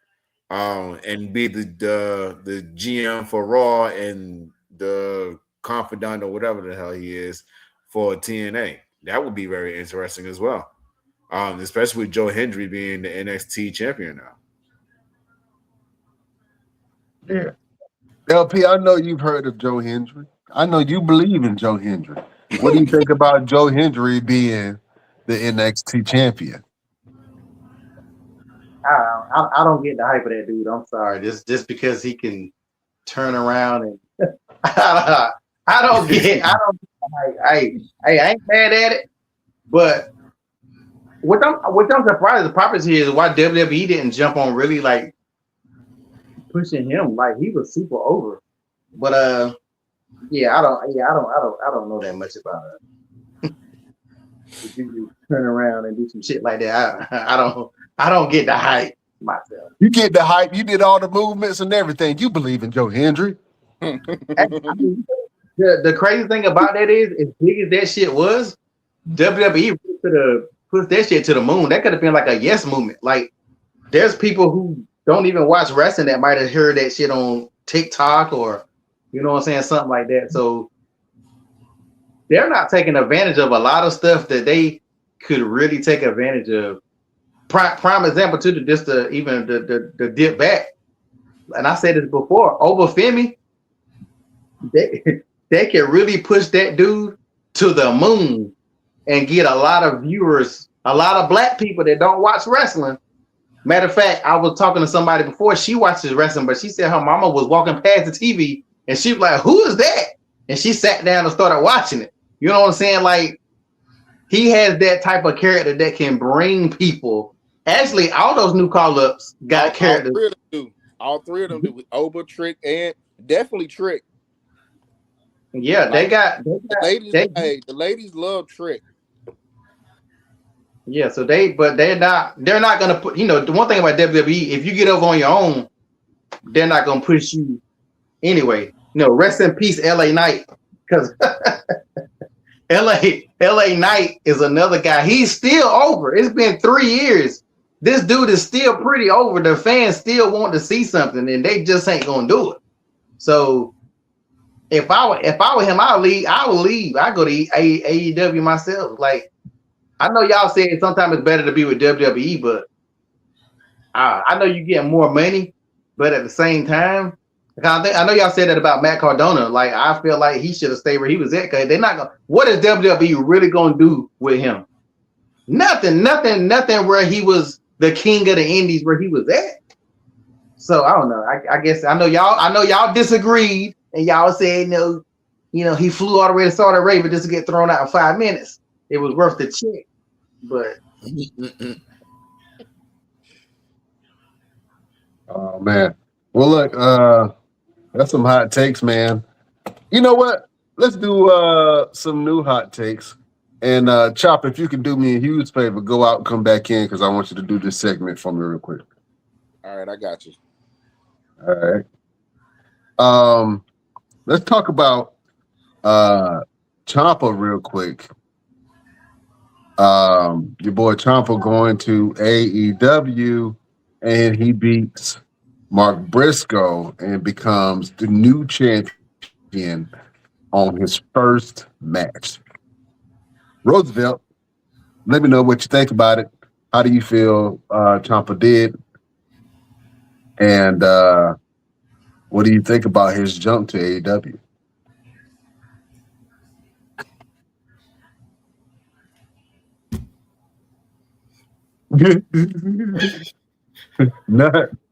and be the GM for Raw and the confidant or whatever the hell he is for TNA? That would be very interesting as well. Especially with Joe Hendry being the NXT champion now. Yeah. LP, I know you've heard of Joe Hendry. I know you believe in Joe Hendry. What do you think about Joe Hendry being the NXT champion? I don't get the hype of that dude. I'm sorry. Just because he can turn around and I don't get the hype. I ain't mad at it, but what I'm surprised the purpose here is why WWE didn't jump on really like pushing him. Like he was super over. But I don't know that much about it. If you turn around and do some shit like that, I don't get the hype myself. You get the hype. You did all the movements and everything. You believe in Joe Hendry. I mean, the crazy thing about that is, as big as that shit was, WWE could have pushed that shit to the moon. That could have been like a yes movement. Like, there's people who don't even watch wrestling that might have heard that shit on TikTok or, you know what I'm saying, something like that. So they're not taking advantage of a lot of stuff that they could really take advantage of. Prime example too, the dip back. And I said this before, over Femi, they can really push that dude to the moon and get a lot of viewers, a lot of black people that don't watch wrestling. Matter of fact, I was talking to somebody before, she watches wrestling, but she said her mama was walking past the TV and she was like, who is that? And she sat down and started watching it. You know what I'm saying? Like, he has that type of character that can bring people. Actually, all those new call-ups got characters. All three of them do. Oba, Trick, and definitely Trick. Yeah, like, the ladies love Trick. Yeah, so they're not gonna put, you know, the one thing about WWE, if you get over on your own, they're not gonna push you anyway. You know, rest in peace, LA Knight, because LA Knight is another guy. He's still over. It's been 3 years. This dude is still pretty over. The fans still want to see something, and they just ain't gonna do it. So if I were him, I would leave. I go to AEW myself. Like, I know y'all say sometimes it's better to be with WWE, but I know you get more money, but at the same time, I know y'all said that about Matt Cardona. Like, I feel like he should have stayed where he was at, because they're not gonna. What is WWE really gonna do with him? Nothing where he was the king of the indies where he was at. So I don't know. I guess I know y'all disagreed and y'all said no, you know, he flew all the way to Saudi Arabia just to get thrown out in 5 minutes. It was worth the check, but oh man. Well, look, that's some hot takes, man. You know what? Let's do some new hot takes. And Chop, if you can do me a huge favor, go out and come back in, because I want you to do this segment for me real quick. All right, I got you. All right. Let's talk about Ciampa real quick. Your boy Ciampa going to AEW, and he beats Mark Briscoe and becomes the new champion on his first match. Roosevelt, let me know what you think about it. How do you feel Ciampa did? And what do you think about his jump to AEW?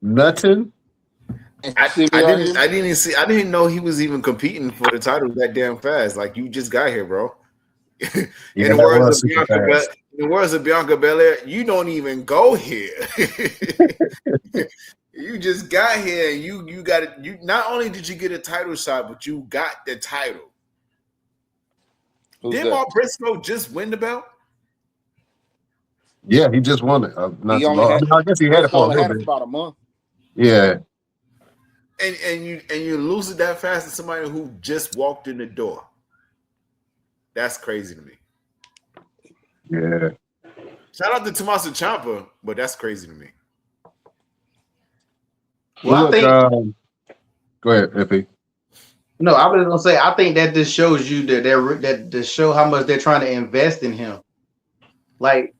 Nothing. I didn't know he was even competing for the title that damn fast. Like, you just got here, bro. In the words of Bianca Belair, you don't even go here. You just got here, and you got it. You not only did you get a title shot, but you got the title. Didn't Mark Briscoe just win the belt? Yeah, he just won it. I guess he had it for a little bit. About a month. Yeah. And you lose it that fast to somebody who just walked in the door. That's crazy to me. Yeah. Shout out to Tommaso Ciampa, but that's crazy to me. Well, look, go ahead, Effie. No, I was gonna say, I think that just shows you that show how much they're trying to invest in him. Like,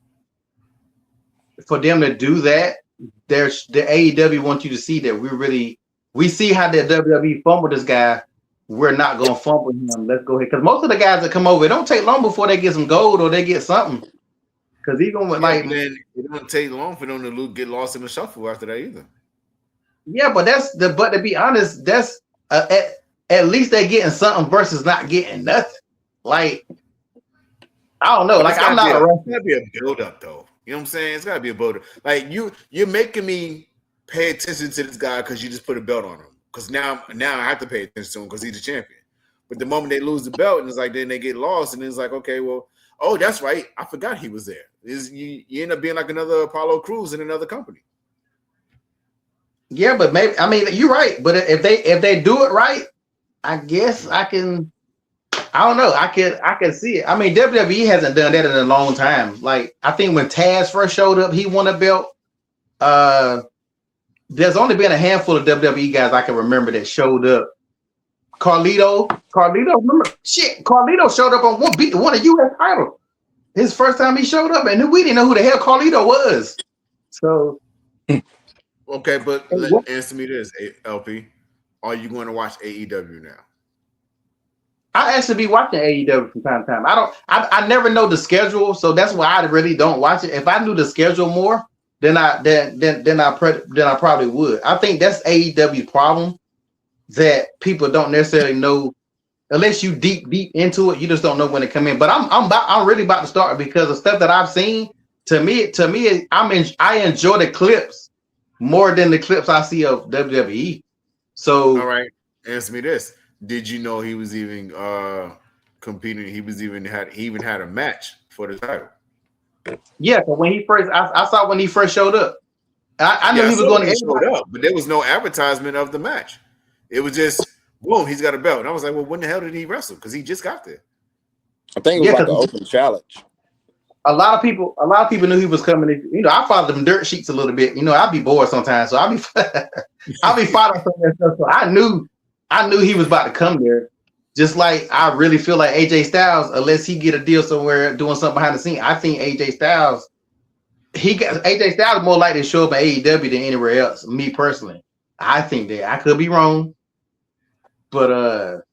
for them to do that, the AEW wants you to see that we see how the WWE fumbled this guy. We're not gonna fumble him. Let's go ahead, because most of the guys that come over, it don't take long before they get some gold or they get something. Because even with it don't take long for them to get lost in the shuffle after that either. Yeah, but but to be honest, that's at least they're getting something versus not getting nothing. Like, I don't know. Like, I'm not a. It's gotta be a build up though. You know what I'm saying? It's got to be a builder. Like you're making me pay attention to this guy because you just put a belt on him. Because now I have to pay attention to him because he's the champion. But the moment they lose the belt, and it's like then they get lost, and it's like, okay, well, oh, that's right, I forgot he was there. You end up being like another Apollo Crews in another company. Yeah, but maybe you're right. But if they do it right, I guess I can. I don't know. I can see it. I mean, WWE hasn't done that in a long time. Like I think when Taz first showed up, he won a belt. There's only been a handful of WWE guys I can remember that showed up. Carlito, remember? Shit, Carlito showed up on won a U.S. title. His first time he showed up, and we didn't know who the hell Carlito was. So, okay, but answer me this, LP: are you going to watch AEW now? I actually be watching AEW from time to time. I never know the schedule, so that's why I really don't watch it. If I knew the schedule more, then I probably would. I think that's AEW's problem, that people don't necessarily know unless you deep into it. You just don't know when to come in. But I'm really about to start because the stuff that I've seen. To me, I enjoy the clips more than the clips I see of WWE. So, all right, answer me this: did you know he was even competing? He even had a match for the title. Yeah, but when I saw when he first showed up. I knew he was going to show up, but there was no advertisement of the match. It was just boom, he's got a belt, and I was like, well, when the hell did he wrestle? Because he just got there. I think it was like an open challenge. A lot of people knew he was coming. You know, I follow them dirt sheets a little bit. You know, I'd be bored sometimes, so I'll be following some of that stuff. So I knew he was about to come there. Just like I really feel like AJ Styles, unless he get a deal somewhere doing something behind the scene, I think AJ Styles more likely to show up at AEW than anywhere else. Me personally, I think that. I could be wrong, but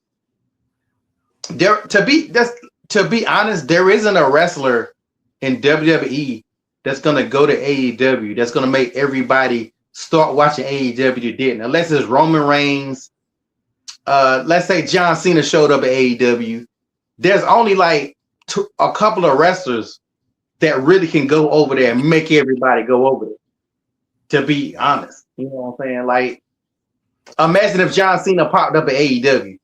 to be honest, there isn't a wrestler in WWE that's gonna go to AEW that's gonna make everybody start watching AEW didn't, unless it's Roman Reigns. Let's say John Cena showed up at AEW. There's only like a couple of wrestlers that really can go over there and make everybody go over there. To be honest, you know what I'm saying? Like, imagine if John Cena popped up at AEW.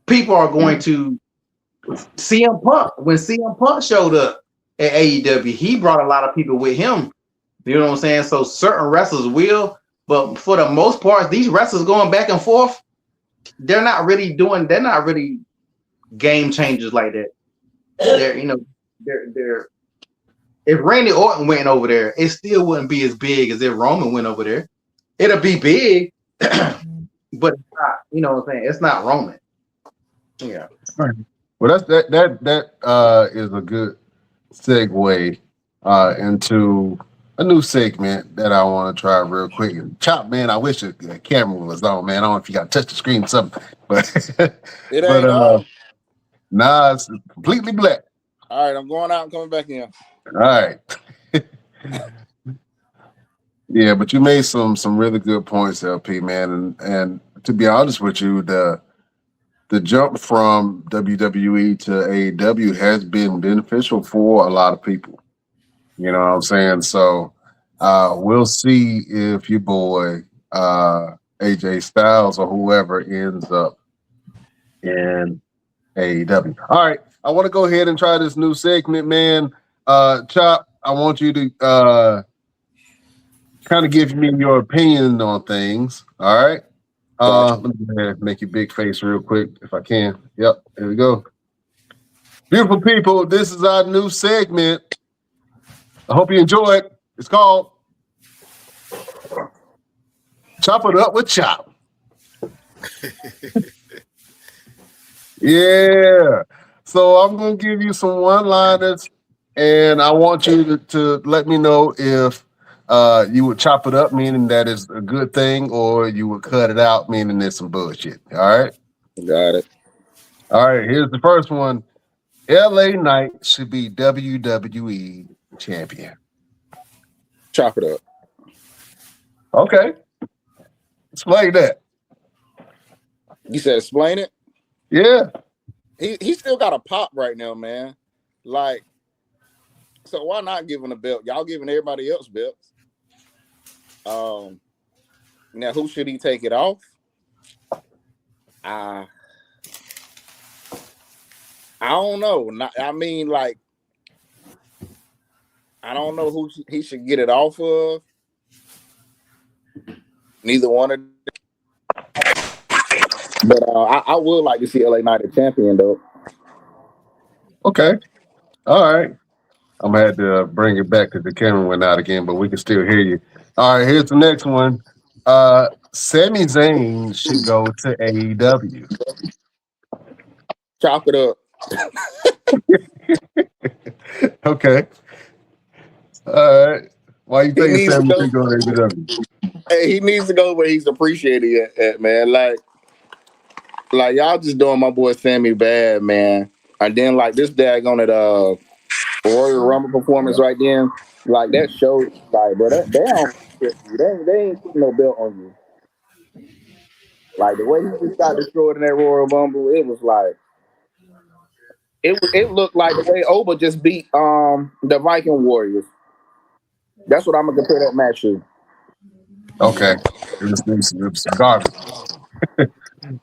People are going to CM Punk. When CM Punk showed up at AEW, he brought a lot of people with him. You know what I'm saying? So certain wrestlers will, but for the most part, these wrestlers going back and forth, they're not really game changers like that. They're if Randy Orton went over there, it still wouldn't be as big as if Roman went over there. It'll be big, but it's not, you know what I'm saying? It's not Roman. Yeah. All right. Well, that is a good segue into a new segment that I want to try real quick. Chop, man, I wish the camera was on, man. I don't know if you got to touch the screen or something, but It ain't on. Nah, it's completely black. All right, I'm going out and coming back in. All right. Yeah, but you made some really good points, LP, man. And to be honest with you, the jump from WWE to AEW has been beneficial for a lot of people. You know what I'm saying? So we'll see if your boy AJ Styles or whoever ends up in AEW. All right, I want to go ahead and try this new segment, man. Chop, I want you to kind of give me your opinion on things. All right. Let me go ahead and make your big face real quick if I can. Yep, here we go. Beautiful people, this is our new segment. I hope you enjoy it. It's called Chop It Up with Chop. Yeah. So I'm going to give you some one-liners, and I want you to let me know if you would chop it up, meaning that is a good thing, or you would cut it out, meaning there's some bullshit. All right? Got it. All right, here's the first one. LA Knight should be WWE champion. Chop it up. Okay. Explain that. You said explain it? Yeah. He still got a pop right now, man. Like, So why not give him a belt? Y'all giving everybody else belts. Now who should he take it off? I don't know. I mean, like, I don't know who he should get it off of. Neither one of them. But I would like to see LA Knight a champion, though. Okay. All right. I'm gonna have to bring it back because the camera went out again, but we can still hear you. All right, here's the next one. Sami Zayn should go to AEW. Chop it up. Okay. All right. Why you think needs to Sami go- should go to AEW? Hey, he needs to go where he's appreciated at, man. Like y'all just doing my boy Sammy bad, man. And then like this daggone it Royal Rumble performance right then, like that showed like, bro, they ain't putting no belt on you. Like the way he just got destroyed in that Royal Rumble, it was like it looked like the way Oba just beat the Viking Warriors. That's what I'm gonna compare that match to. Okay. It was garbage.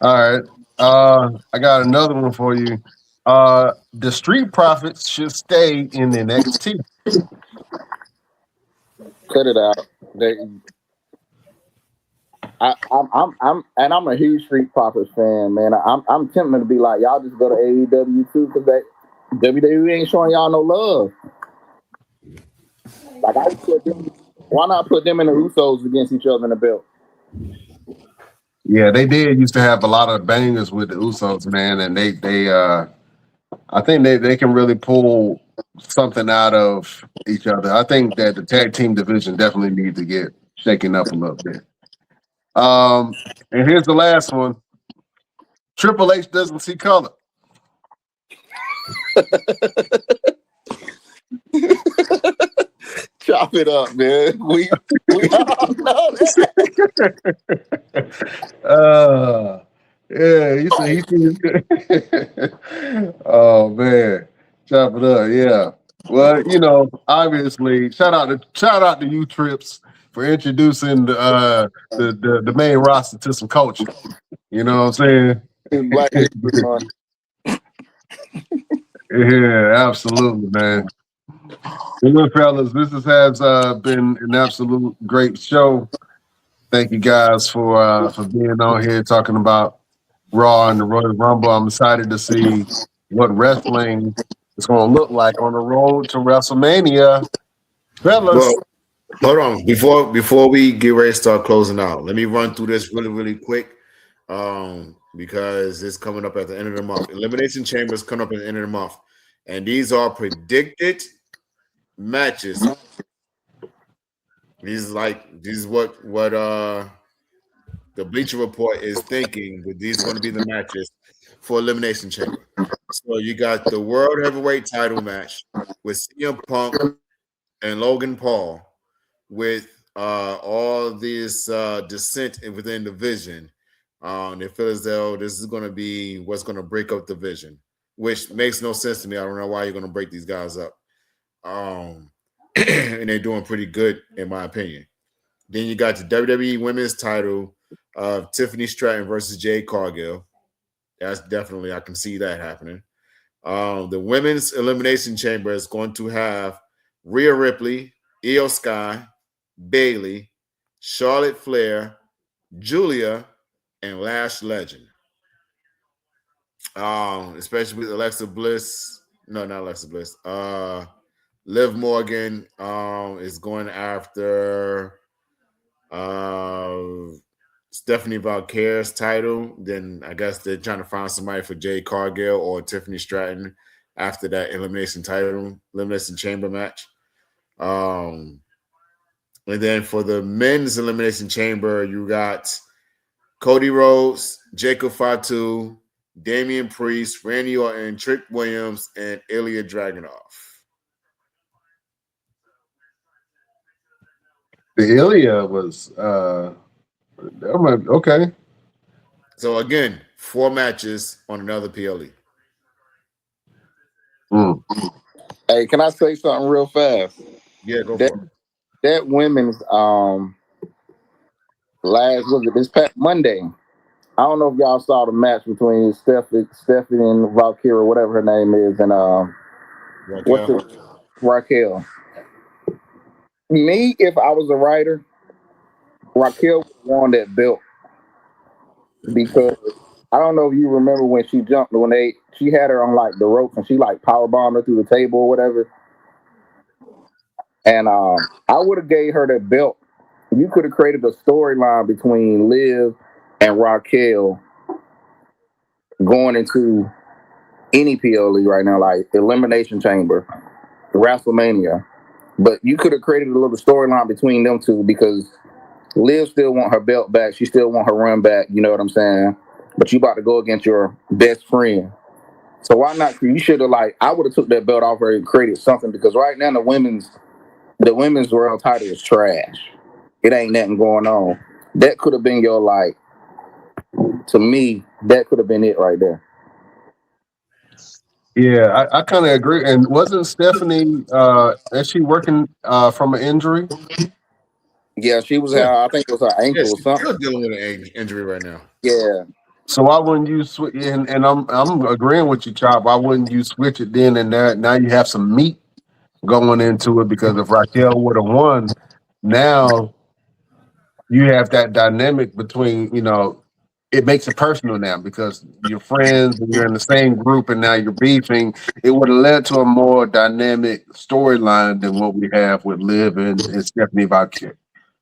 All right. I got another one for you. The Street Profits should stay in NXT. Cut it out. I'm a huge Street Profits fan, man. I'm tempted to be like, y'all just go to AEW too, because WWE ain't showing y'all no love. Like why not put them and the Usos against each other in the belt? Yeah, they did used to have a lot of bangers with the Usos, man, and they I think they can really pull something out of each other. I think that the tag team division definitely needs to get shaken up a little bit. And here's the last one. Triple H doesn't see color. Chop it up, man. We all know that. Yeah, he oh man, chop it up, yeah. Well, obviously, shout out to you, Trips, for introducing the main roster to some culture. You know what I'm saying? Black History Month. Yeah, absolutely, man. Well, fellas, this has been an absolute great show. Thank you guys for being on here talking about Raw and the Royal Rumble. I'm excited to see what wrestling is going to look like on the road to WrestleMania. Fellas. Well, hold on. Before we get ready to start closing out, let me run through this really, really quick. Because it's coming up at the end of the month. Elimination Chamber is coming up at the end of the month. And these are predicted matches. These is what the Bleacher Report is thinking, but these are going to be the matches for Elimination Chamber. So you got the World Heavyweight title match with CM Punk and Logan Paul, with all this dissent within the division. They feel as though this is going to be what's going to break up the division, which makes no sense to me. I don't know why you're going to break these guys up. And they're doing pretty good, in my opinion. Then you got the WWE Women's title of Tiffany Stratton versus Jade Cargill. That's definitely, I can see that happening. The Women's Elimination Chamber is going to have Rhea Ripley, Io Sky, Bayley, Charlotte Flair, Julia, and Lash Legend. Especially with Alexa Bliss. No, not Alexa Bliss. Liv Morgan is going after Stephanie Valkyria's title. Then I guess they're trying to find somebody for Jade Cargill or Tiffany Stratton after that elimination chamber match. And then for the men's elimination chamber, you got Cody Rhodes, Jacob Fatu, Damian Priest, Randy Orton, Trick Williams, and Ilya Dragunov. The Ilya was okay. So again, 4 matches on another PLE. Hey, can I say something real fast? Yeah, go That for it. that women's last was it this past Monday. I don't know if y'all saw the match between Stephanie and Valkyria, whatever her name is, and what's Raquel. it, Raquel. Me, if I was a writer, Raquel would have won that belt because I don't know if you remember when she jumped when she had her on like the ropes and she like power bombed her through the table or whatever. And I would have gave her that belt. You could have created a storyline between Liv and Raquel going into any PLE right now, like Elimination Chamber, WrestleMania. But you could have created a little storyline between them two because Liv still want her belt back. She still want her run back. You know what I'm saying? But you about to go against your best friend. So why not? You should have I would have took that belt off her and created something because right now the women's world title is trash. It ain't nothing going on. That could have been your to me, that could have been it right there. Yeah, I kind of agree. And wasn't Stephanie is she working from an injury? Yeah, she was Yeah. I think it was her Yeah, ankle or she's something. still dealing with an injury right now. Yeah. So why wouldn't you switch? And I'm agreeing with you, Chop. Why wouldn't you switch it then and there? Now you have some meat going into it because if Raquel would have won, now you have that dynamic between it makes it personal now because you're friends and you're in the same group and now you're beefing. It would have led to a more dynamic storyline than what we have with Liv and Stephanie Valkyrie.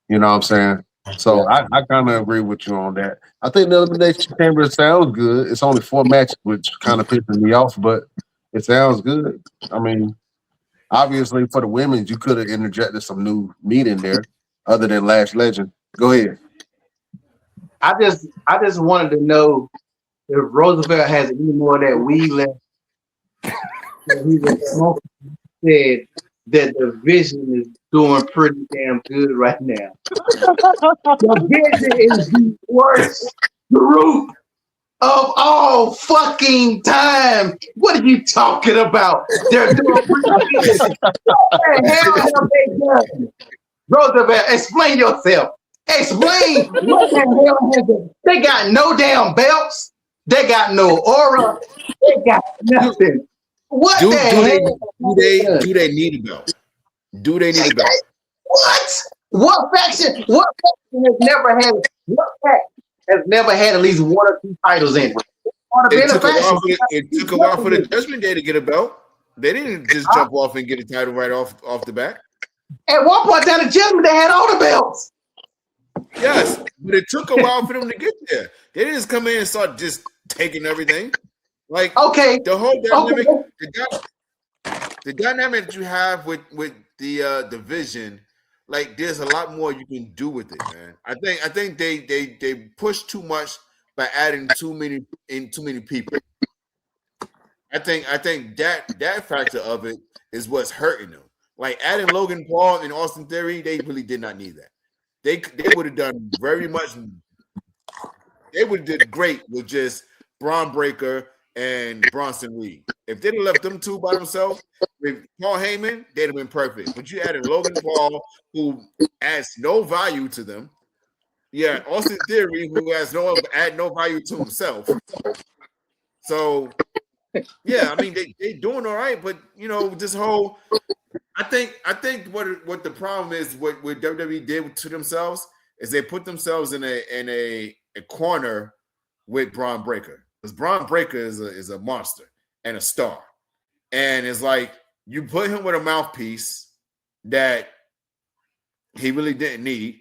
You know what I'm saying? So Yeah. I kind of agree with you on that. I think the Elimination Chamber sounds good. It's only 4 matches, which kind of pisses me off, but it sounds good. I mean, obviously for the women's, you could have interjected some new meat in there other than Lash Legend. Go ahead. I just wanted to know if Roosevelt has any more of that weed left. He was smoking. Said that the Vision is doing pretty damn good right now. The Vision is the worst group of all fucking time. What are you talking about? They're doing pretty good. What the hell have they done? Roosevelt, explain yourself. Explain what the hell have they got no damn belts. They got no aura. They got nothing. What Do the hell? do they need a belt? Do they need a belt? What? What faction has never had? What faction has never had at least 1 or 2 titles in it? It took a while for the Judgment Day to get a belt. They didn't just jump off and get a title right off the bat. At one point down the Judgment, they had all the belts. Yes, but it took a while for them to get there. They didn't just come in and start just taking everything. Like the whole dynamic, the dynamic that you have with the division, like there's a lot more you can do with it, man. I think they push too much by adding too many people. I think that factor of it is what's hurting them. Like adding Logan Paul and Austin Theory, they really did not need that. They would have done very much. They would have did great with just Braun Breaker and Bronson Reed. If they'd have left them two by themselves with Paul Heyman, they'd have been perfect. But you added Logan Paul, who adds no value to them. Yeah, Austin Theory, who has no value to himself. So yeah, I mean they doing all right, but this whole I think what the problem is what WWE did to themselves is they put themselves in a corner with Braun Breaker. Because Braun Breaker is a monster and a star. And it's like you put him with a mouthpiece that he really didn't need.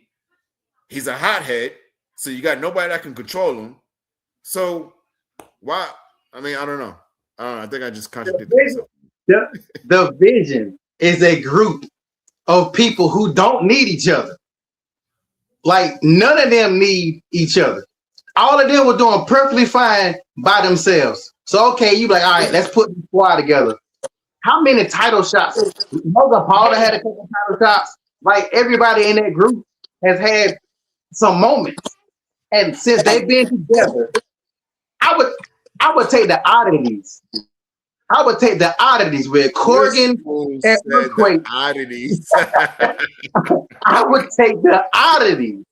He's a hothead, so you got nobody that can control him. So why? I mean, I don't know. I think I just contradicted myself. The Vision is a group of people who don't need each other. Like none of them need each other. All of them were doing perfectly fine by themselves. So okay, you like, all right, let's put the squad together. How many title shots? Logan Paul had a couple title shots. Like everybody in that group has had some moments, and since they've been together, I would take the oddities I would take the oddities with Corgan Who and said the Earthquake. oddities? I would take the oddities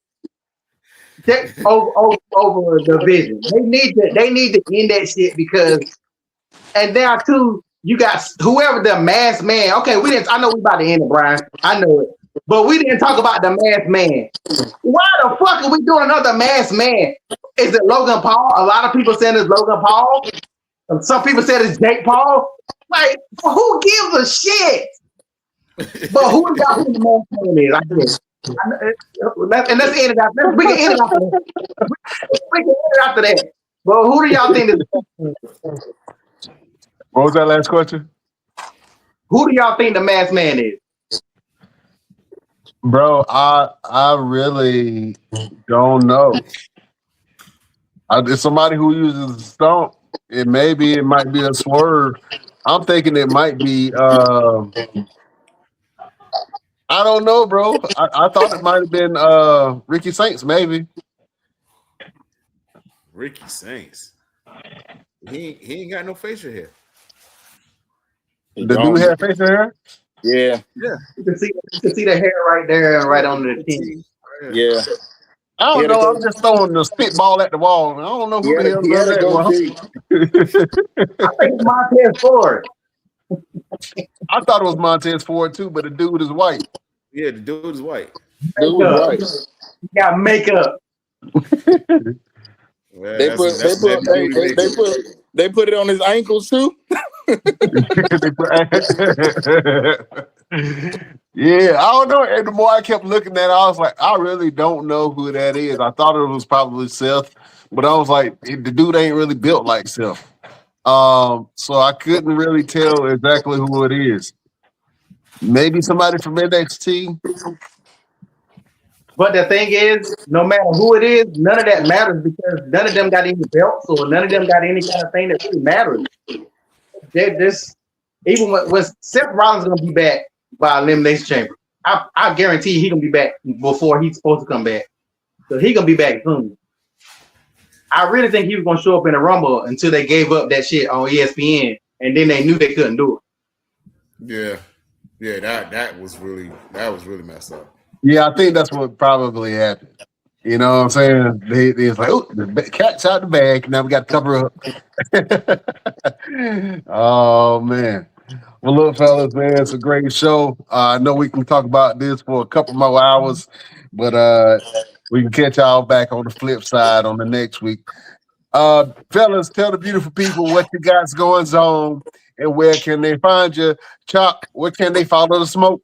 over the Vision. They need to end that shit because, and now too, you got whoever the Masked Man. Okay, I know we about to end it, Brian. I know it. But we didn't talk about the Masked Man. Why the fuck are we doing another Masked Man? Is it Logan Paul? A lot of people saying it's Logan Paul. Some people said it's Jake Paul. Like, who gives a shit? But who got who the Masked Man is? I guess. And let's end it after. We can end it after that. We can end it after that. But who do y'all think is? What was that last question? Who do y'all think the Masked Man is? Bro, I really don't know. It's somebody who uses a stump. It might be a swerve. I'm thinking it might be I don't know, bro. I thought it might have been Ricky Saints, maybe. Ricky Saints. He ain't got no facial hair. The dude had facial hair? Yeah. You can see the hair right there and right on the chin. Yeah. I don't know. I'm just throwing the spitball at the wall. I don't know who the hell does that. I think it's Montez Ford. I thought it was Montez Ford too, but the dude is white. Yeah, the dude is white. Dude was right. He got makeup. Well, They put it on his ankles too. Yeah, I don't know. And the more I kept looking at it, I was like, I really don't know who that is. I thought it was probably Seth, but I was like, the dude ain't really built like Seth. So I couldn't really tell exactly who it is. Maybe somebody from NXT. But the thing is, no matter who it is, none of that matters because none of them got any belts or none of them got any kind of thing that really matters. Even when Seth Rollins is gonna be back by Elimination Chamber, I guarantee he gonna be back before he's supposed to come back. So he gonna be back soon. I really think he was gonna show up in the Rumble until they gave up that shit on ESPN, and then they knew they couldn't do it. Yeah, that was really messed up. Yeah, I think that's what probably happened. You know what I'm saying? They was like, oh, the cat's out the bag. Now we got to cover up. Oh, man. Well, look, fellas, man, it's a great show. I know we can talk about this for a couple more hours, but we can catch y'all back on the flip side on the next week. Fellas, tell the beautiful people what you guys going on and where can they find you. Chop, where can they follow the smoke?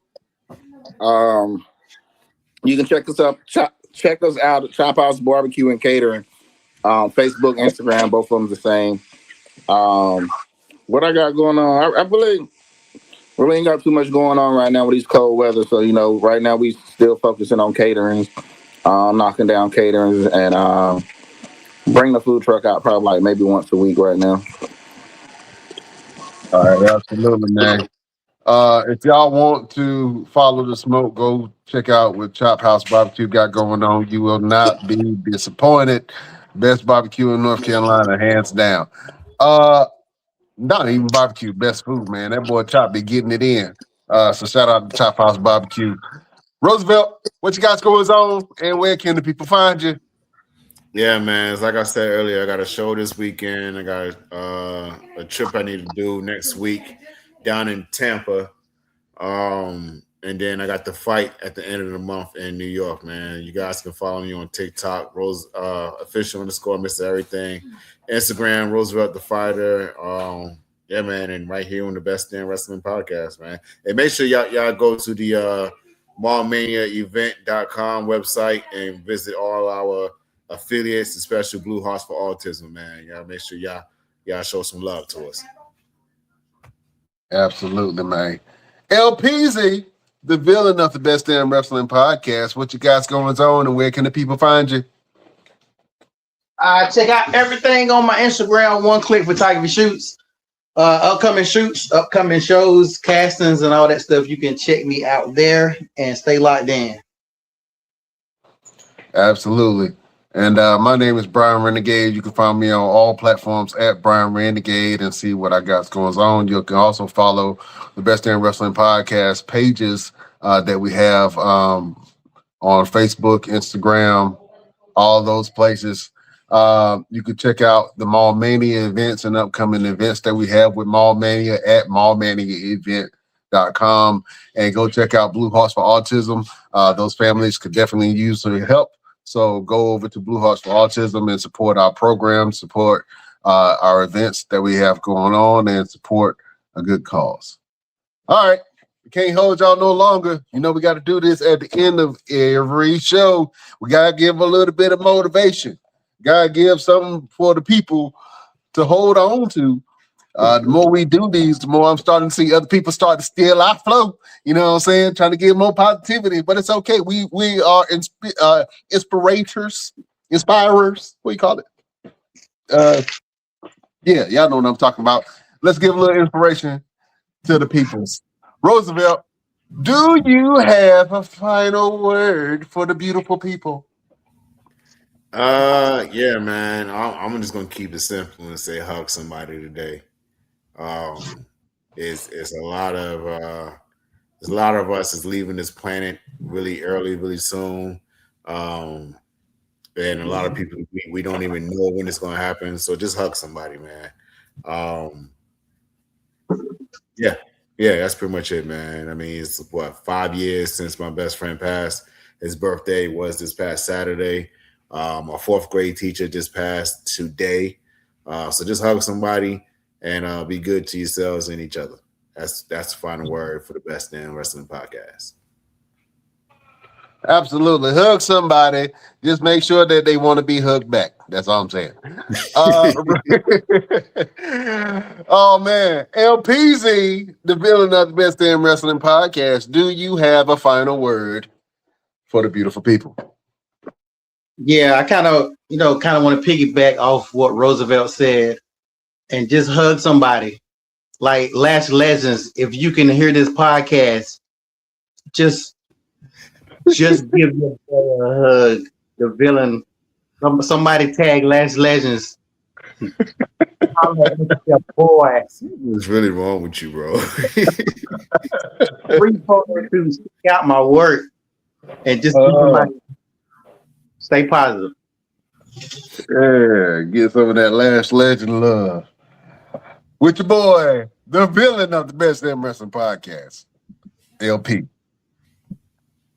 You can check us out. Check us out at Chop House Barbecue and Catering. Facebook, Instagram, both of them the same. What I got going on? I really ain't got too much going on right now with these cold weather. So right now we still focusing on catering, knocking down catering, and bring the food truck out probably like maybe once a week right now. All right, absolutely, man. If y'all want to follow the smoke, go check out what Chop House Barbecue got going on. You will not be disappointed. Best barbecue in North Carolina, hands down. Not even barbecue, best food, man. That boy Chop be getting it in. So shout out to Chop House Barbecue. Roosevelt, what you got going on, and where can the people find you? Yeah, man. It's like I said earlier, I got a show this weekend. I got a trip I need to do next week down in Tampa. And then I got the fight at the end of the month in New York, man. You guys can follow me on TikTok, Rose official _ Mr. Everything. Instagram, Roosevelt the Fighter. Yeah, man, and right here on the Best Damn Wrestling Podcast, man. And make sure y'all go to the mallmaniaevent.com website and visit all our affiliates, especially Blue Hearts for Autism, man. Y'all make sure y'all show some love to us. Absolutely, man. LPZ, the villain of the Best Damn Wrestling Podcast. What you guys going on, and where can the people find you? Check out everything on my Instagram, One Click Photography Shoots. Upcoming shoots, upcoming shows, castings, and all that stuff. You can check me out there and stay locked in. Absolutely. And my name is Brian Renegade. You can find me on all platforms at Brian Renegade and see what I got going on. You can also follow the Best Damn Wrestling Podcast pages that we have on Facebook, Instagram, all those places. You can check out the Mall Mania events and upcoming events that we have with Mall Mania at mallmaniaevent.com, and go check out Blue Hearts for Autism. Those families could definitely use some help. So go over to Blue Hearts for Autism and support our program, support our events that we have going on, and support a good cause. All right. We can't hold y'all no longer. You know, we got to do this at the end of every show. We got to give a little bit of motivation. Got to give something for the people to hold on to. The more we do these, the more I'm starting to see other people start to steal our flow. You know what I'm saying? Trying to give more positivity, but it's okay. We are inspirers. What do you call it? Yeah, y'all know what I'm talking about. Let's give a little inspiration to the peoples. Roosevelt, do you have a final word for the beautiful people? Yeah, man. I'm just gonna keep it simple and say hug somebody today. It's a lot of us is leaving this planet really early, really soon. And a lot of people we don't even know when it's gonna happen. So just hug somebody, man. Yeah, that's pretty much it, man. I mean, it's 5 years since my best friend passed. His birthday was this past Saturday. My fourth grade teacher just passed today. So just hug somebody and be good to yourselves and each other. That's the final word for the Best Damn Wrestling Podcast. Absolutely. Hug somebody. Just make sure that they want to be hugged back. That's all I'm saying. Oh, man. LPZ, the villain of the Best Damn Wrestling Podcast, do you have a final word for the beautiful people? Yeah, I kind of want to piggyback off what Roosevelt said and just hug somebody. Like Lash Legends, if you can hear this podcast, just give your boy a hug. The villain, somebody tag Lash Legends. Your boy. What's really wrong with you, bro? to check out my work and just stay positive. Yeah, get some of that Lash Legend love. With your boy, the villain of the Best Damn Wrestling Podcast, LP.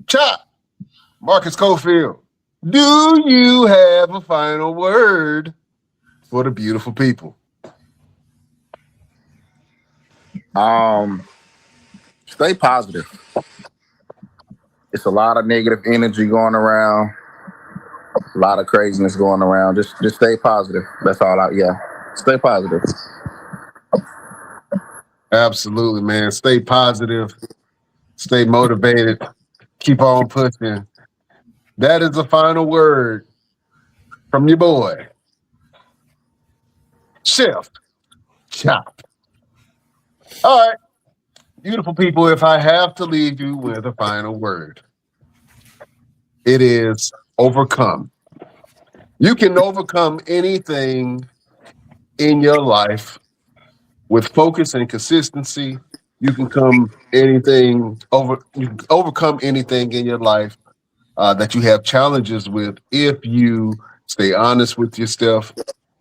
Chop, Marcus Cofield, do you have a final word for the beautiful people? Stay positive. It's a lot of negative energy going around, a lot of craziness going around. Just stay positive. That's all stay positive. Absolutely, man. Stay positive. Stay motivated. Keep on pushing. That is the final word from your boy, Chef Chop. All right. Beautiful people, if I have to leave you with a final word, it is overcome. You can overcome anything in your life with focus and consistency. You can overcome anything in your life that you have challenges with if you stay honest with yourself,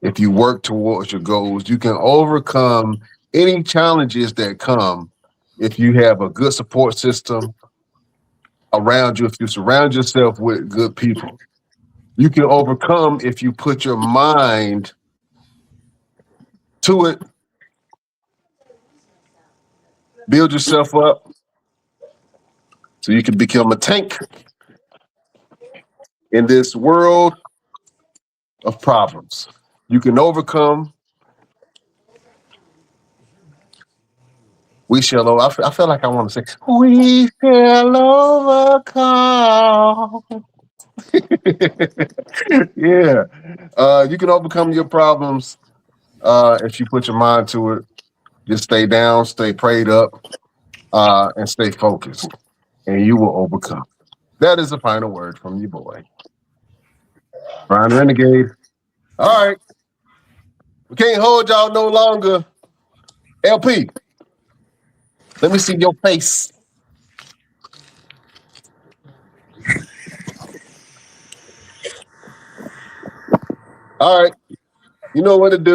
if you work towards your goals. You can overcome any challenges that come if you have a good support system around you, if you surround yourself with good people. You can overcome if you put your mind to it. Build yourself up so you can become a tank in this world of problems. You can overcome. We shall. I feel like I want to say, we shall overcome. Yeah. You can overcome your problems if you put your mind to it. Just stay down, stay prayed up, and stay focused, and you will overcome. That is the final word from you, boy. Brian Renegade. All right. We can't hold y'all no longer. LP, let me see your face. All right. You know what to do.